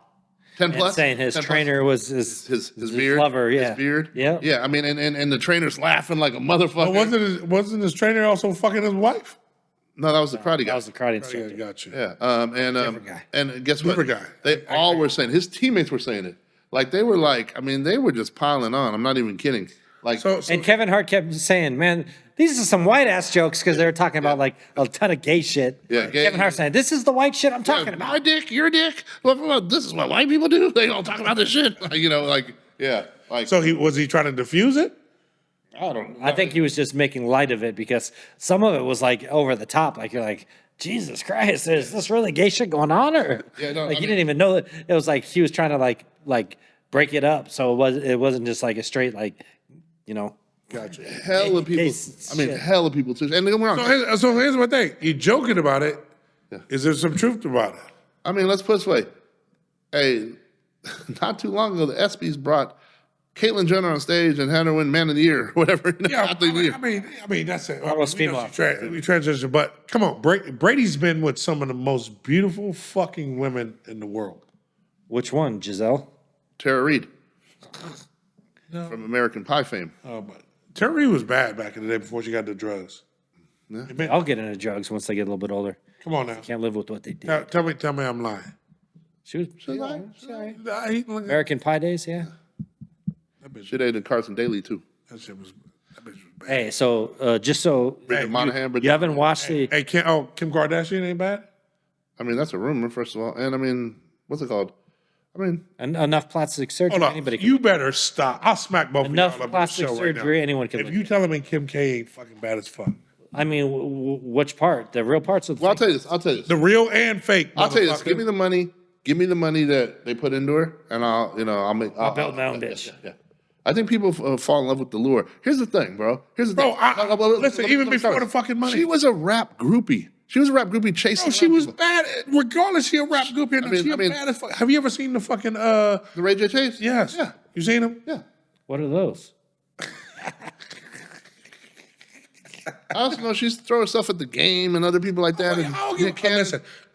10 plus? And saying his 10 trainer plus? was his beard, lover, yeah. his beard, Yeah. yeah. I mean, and the trainer's laughing like a motherfucker. Wasn't his trainer also fucking his wife? No, that was the karate guy. That was the karate Yeah, instructor. got you. Yeah, Different guy. and guess what? Different guy. They all were saying, his teammates were saying it. Like they were like, I mean, they were just piling on. I'm not even kidding. Like, So And Kevin Hart kept saying, man, these are some white ass jokes because they were talking about like a ton of gay shit. Yeah, gay- Kevin Hart saying, this is the white shit I'm talking my about. dick, your dick. Well, this is what white people do. They all talk about this shit. so was he trying to diffuse it? I don't know. I think he was just making light of it because some of it was like over the top. Like you're like, Jesus Christ, is this really gay shit going on? Or Yeah, no, like I he mean- didn't even know that it was like he was trying to like break it up. So it wasn't just like a straight like, you know. Gotcha. hell of people. Case I mean, shit. hell of people too. And don't get me wrong. So here's my thing. You joking about it. Is there some truth about it? I mean, let's put it this way. Hey, not too long ago, the ESPYs brought Caitlyn Jenner on stage and had her win Man of the Year, whatever. Yeah, athlete of the year. I mean that's it. Almost We know female. we transition, but come on, Brady's been with some of the most beautiful fucking women in the world. Which one, Giselle? Tara Reid from American Pie fame. But Terry was bad back in the day before she got the drugs. I'll get into drugs once they get a little bit older. Come on now. Can't live with what they did. Tell me I'm lying. She was That American Pie days, yeah. She dated Carson Daly too. shit was that bitch was bad. Hey, so just so Bridget Monahan, you haven't watched the Hey, Kim Kardashian ain't bad? I mean, that's a rumor, first of all. And I mean, what's it called? I mean, enough plastic surgery. Hold on. Anybody can You better stop. I'll smack both Enough of y'all up plastic on the show right surgery, now. anyone can If look you at. tell me Kim K ain't fucking bad as fuck. I mean, which part? The real parts of the well, I'll tell you this. The real and fake. I'll tell you this. motherfucker. Give me the money. Give me the money that they put into her, and I'll build my own bitch. Yeah. I think people fall in love with the lure. Here's the thing, bro. Here's the Bro, thing. listen, even before the fucking money. She was a rap groupie. She was a rap groupie chasing. Bro, she around was people. bad. Regardless, she a rap groupie. She bad as fuck. Have you ever seen the fucking The Ray J Chase. Yes. Yeah. You seen him? Yeah. What are those? I also know she's throw herself at the game and other people like that. And I don't give Nick Cannon.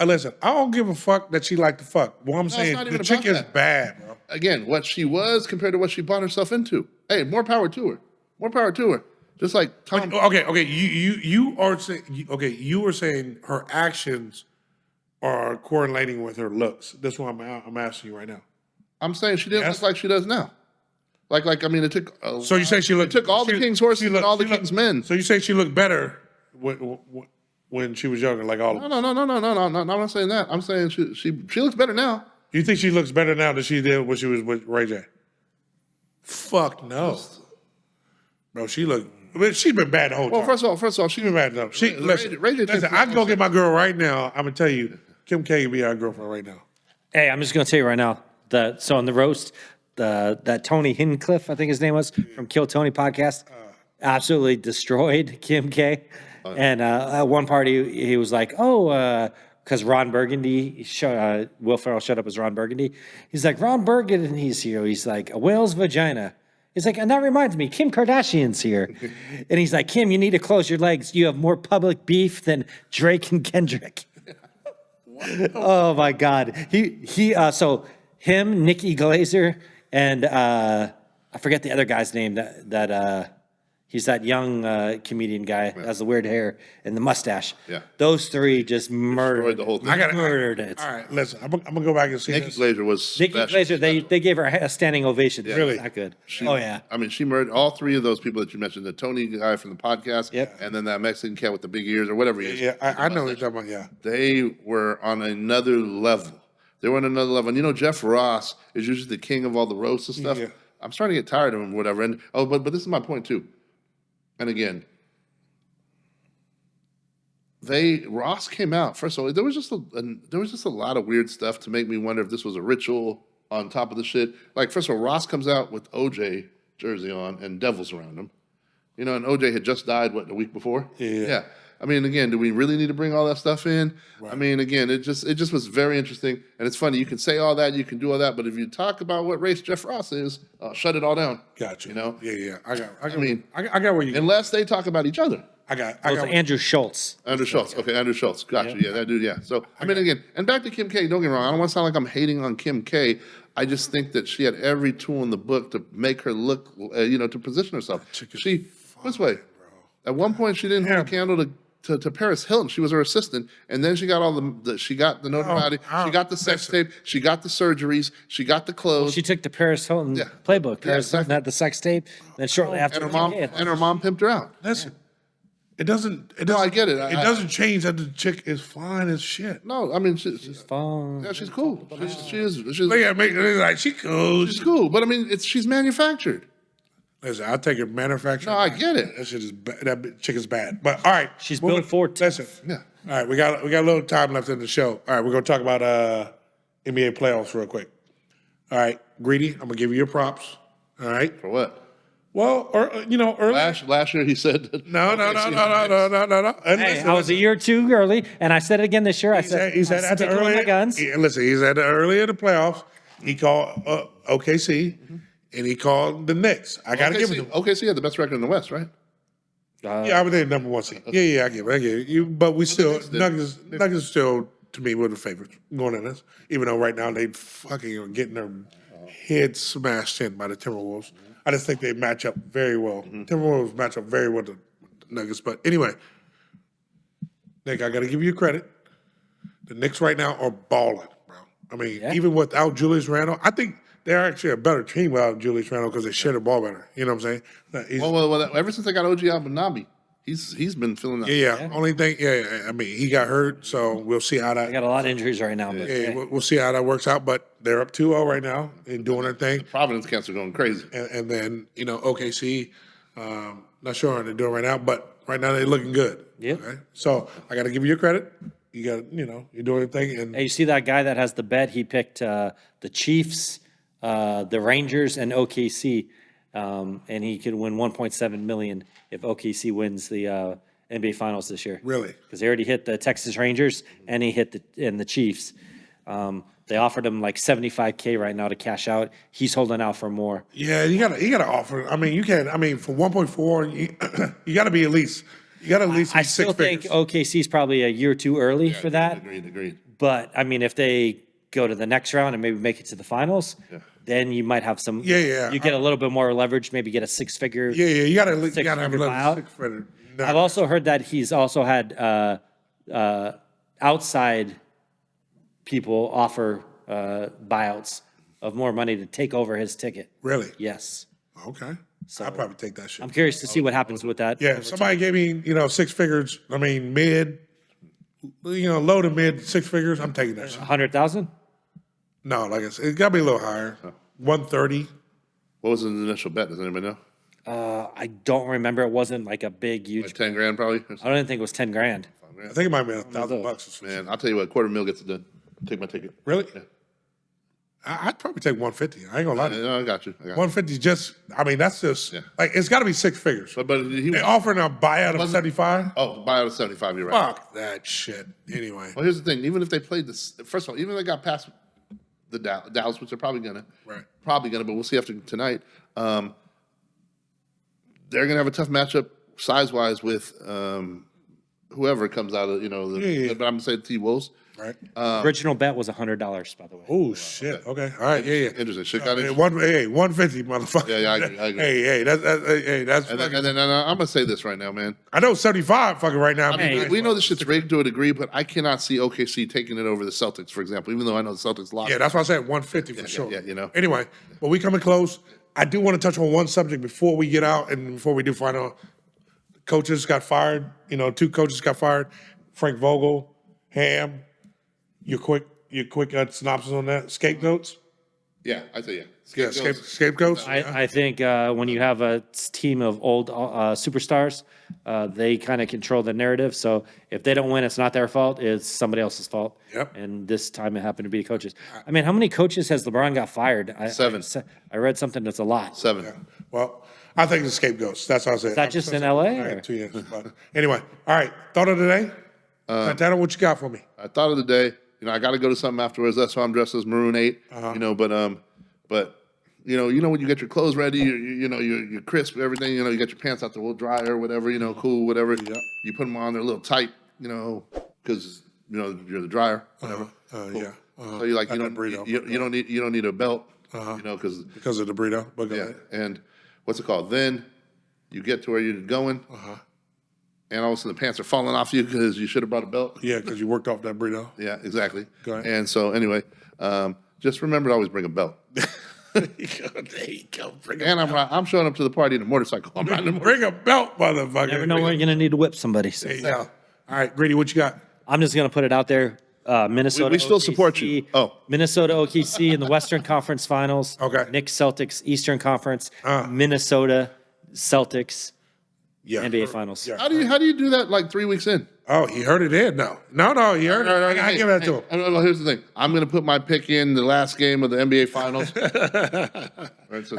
listen. I don't give a fuck that she like to fuck. What I'm saying, not the even chick about is that. bad, bro. Again, what she was compared to what she bought herself into. Hey, more power to her. More power to her. Just like Tom. Okay. You are saying You were saying her actions are correlating with her looks. That's what I'm asking you right now. I'm saying she didn't Yes. look like she does now. Like I mean, it took. So you say she looked? It took all the king's horses and all the king's men. So you say she looked better when she was younger, like all of them? No. I'm not saying that. I'm saying she looks better now. You think she looks better now than she did when she was with Ray J? Fuck no, bro. She's been bad the whole Well, time. first of all, She's been bad enough. Listen, Ray J takes listen. the I can go get my girl right now. I'm gonna tell you, Kim K can be our girlfriend right now. Hey, I'm just gonna tell you right now. So on the roast, that Tony Hinchcliffe, I think his name was, from Kill Tony podcast, absolutely destroyed Kim K. And at one party, he was like, because Ron Burgundy, Will Ferrell showed up as Ron Burgundy. He's like, Ron Burgundy's here. He's like, a whale's vagina. He's like, and that reminds me, Kim Kardashian's here. And he's like, Kim, you need to close your legs. You have more public beef than Drake and Kendrick. Oh my God. So him, Nikki Glazer, and I forget the other guy's name that he's that young comedian guy that has the weird hair and the mustache. Yeah. Those three just murdered the whole thing. murdered it. All right, listen. I'm gonna go back and see Nikki this. Glazer was Nikki special. Glazer, they gave her a standing ovation. Really? Not good. She- Oh yeah. I mean, she murdered all three of those people that you mentioned. The Tony guy from the podcast. Yep. And then that Mexican cat with the big ears or whatever he is. Yeah, I know what you're talking about. Yeah. They were on another level. They were on another level. And you know, Jeff Ross is usually the king of all the roasts and stuff. Yeah. I'm starting to get tired of him, whatever. And but this is my point too. And again, Ross came out. First of all, there was just a lot of weird stuff to make me wonder if this was a ritual on top of the shit. Like, first of all, Ross comes out with OJ jersey on and devils around him. You know, and OJ had just died, the week before? Yeah. I mean, again, do we really need to bring all that stuff in? I mean, again, it just was very interesting, and it's funny. You can say all that, you can do all that, but if you talk about what race Jeff Ross is, shut it all down. Gotcha. You know? Yeah. I got mean, I got where you. Unless they talk about each other. I got Andrew Schultz. Andrew Schultz. Okay, Andrew Schultz. Gotcha. Yeah, that dude. Yeah. So, I mean, again, and back to Kim K. Don't get me wrong. I don't want to sound like I'm hating on Kim K. I just think that she had every tool in the book to make her look, to position herself. She, this way, at one point she didn't hold a candle to Paris Hilton. She was her assistant, and then she got she got the notoriety, she got the sex tape, she got the surgeries, she got the clothes. She took the Paris Hilton playbook. Paris Hilton had the sex tape. Then shortly after, and her mom pimped her out. Listen, it doesn't. No, I get it. It doesn't change that the chick is fine as shit. No, I mean she's fine. Yeah, she's cool. She's Like she cool. she's cool, but I mean she's manufactured. Listen, I'll take it manufacturing. No, I get it. That shit is that chick is bad. But all right, She's built for it. Listen, Yeah. All right, we got a little time left in the show. All right, we're gonna talk about NBA playoffs real quick. All right, Greedy, I'm gonna give you your props. All right. For what? Well, early. Last year he said that, No. And Hey, listen, I was a year or two early, and I said it again this year. I said he said I'm at the sticking with early. my guns. Listen, he's at the early of the playoffs. He called OKC, and he called the Knicks. I got to give it to him. OKC had the best record in the West, right? Yeah, I would say number one seed. Yeah, I give it. You, but we still Nuggets still to me were the favorites going in this. Even though right now they fucking are getting their heads smashed in by the Timberwolves. I just think they match up very well. Timberwolves match up very well with the Nuggets. But anyway, Nick, I got to give you credit. The Knicks right now are balling, bro. I mean, even without Julius Randle, I think they're actually a better team without Julius Randle because they share the ball better. You know what I'm saying? Well, ever since I got OG Anunoby, he's been feeling that. Yeah. Only thing, I mean, he got hurt, so we'll see how that. I got a lot of injuries right now. But We'll see how that works out. But they're up 2-0 right now and doing their thing. Providence cats are going crazy. And then OKC, not sure how they're doing right now, but right now they're looking good. Yeah. Okay? So I got to give you your credit. You got, you're doing your thing. And hey, you see that guy that has the bet? He picked the Chiefs, the Rangers, and OKC, and he could win $1.7 million if OKC wins the NBA Finals this year. Really? Because they already hit the Texas Rangers and he hit the Chiefs. They offered him like $75K right now to cash out. He's holding out for more. Yeah, you gotta offer. I mean, you can't. I mean, for 1.4, you got to be at least. You got to at least be I still six think figures. OKC is probably a year too early for that. Agreed. But I mean, if they go to the next round and maybe make it to the finals, then you might have some. Yeah. You get a little bit more leverage. Maybe get a six-figure. Yeah, you got to have a 600 little buyout. 600. I've also heard that he's also had outside people offer buyouts of more money to take over his ticket. Really? Yes. Okay. I'd probably take that shit. I'm curious to see what happens with that. Yeah, if somebody gave me, six figures, I mean, mid, low to mid six figures, I'm taking that shit. 100,000. No, like I said, it's got to be a little higher. 130. What was the initial bet? Does anybody know? I don't remember. It wasn't like a big, huge. Like 10 grand probably? I don't think it was 10 grand. I think it might be $1,000 or something. Man, I'll tell you what, $250,000 gets it done. Take my ticket. Really? I'd probably take 150. I ain't gonna lie to you. No, I got you. 150 is just, I mean, that's just, like, it's got to be six figures. But They offering a buyout of 75? Oh, buyout of 75, you're right. Fuck that shit. Anyway. Well, here's the thing. Even if they played this, first of all, even if they got past the Dallas, which they're probably gonna, but we'll see after tonight. They're gonna have a tough matchup size-wise with whoever comes out of but I'm gonna say the T-Wolves. Right. Original bet was $100, by the way. Oh, shit. Okay. All right. Yeah. Interesting. Shit got Hey, it. 150, motherfucker. Yeah, I agree. Hey, that's And fucking, then I'm gonna say this right now, man. I know 75 fucking right now. I mean, we know this shit's rigged to a degree, but I cannot see OKC taking it over the Celtics, for example. Even though I know the Celtics lost. Yeah, that's why I said 150 for sure. Yeah. Anyway, but we coming close. I do want to touch on one subject before we get out and before we do final. Coaches got fired. 2 coaches got fired. Frank Vogel, Ham. Your quick synopsis on that. Scapegoats. Yeah, I say yeah. Yeah, scapegoats. I think when you have a team of old superstars, they kind of control the narrative. So if they don't win, it's not their fault. It's somebody else's fault. Yep. And this time it happened to be coaches. I mean, how many coaches has LeBron got fired? 7. I read something that's a lot. 7. Yeah. Well, I think the scapegoats. That's what I said. Is that just in LA, or? 2 years. But anyway, all right. Thought of the day? Santana, what you got for me? I thought of the day. I got to go to something afterwards. That's why I'm dressed as Maroon 8. But when you get your clothes ready, you're crisp, everything. You get your pants out the dryer, whatever. Cool, whatever. Yep. You put them on, they're a little tight. Because you're the dryer, whatever. Cool. Yeah. So you like you don't need a belt. Because of the burrito. But yeah. And what's it called? Then you get to where you're going. And all of a sudden the pants are falling off you because you should have brought a belt. Yeah, because you worked off that burrito. Yeah, exactly. Go ahead. And so anyway, just remember to always bring a belt. There you go. Bring And I'm showing up to the party in a motorcycle. I'm riding a motorcycle. Bring a belt, motherfucker. Never know when you're going to need to whip somebody. So. There you go. All right, Grady, what you got? I'm just going to put it out there. Minnesota. We still OKC, support you. Oh. Minnesota OKC in the Western Conference Finals. Okay. Knicks Celtics Eastern Conference. Minnesota Celtics Yeah. NBA Finals. Yeah. How do you do that like 3 weeks in? Oh, he heard it in. No, he heard it. I give that to him. No, here's the thing. I'm going to put my pick in the last game of the NBA Finals. Right, so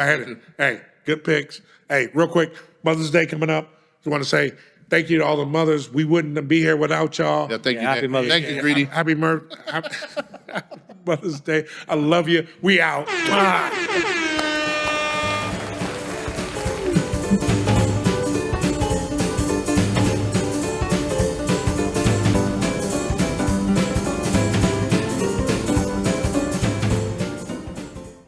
Hey, good picks. Hey, real quick, Mother's Day coming up. Just want to say thank you to all the mothers. We wouldn't be here without y'all. yeah, thank you. happy Dan. Mother's Thank Day. you, Greedy. Happy Mother's Day. I love you. We out. Bye.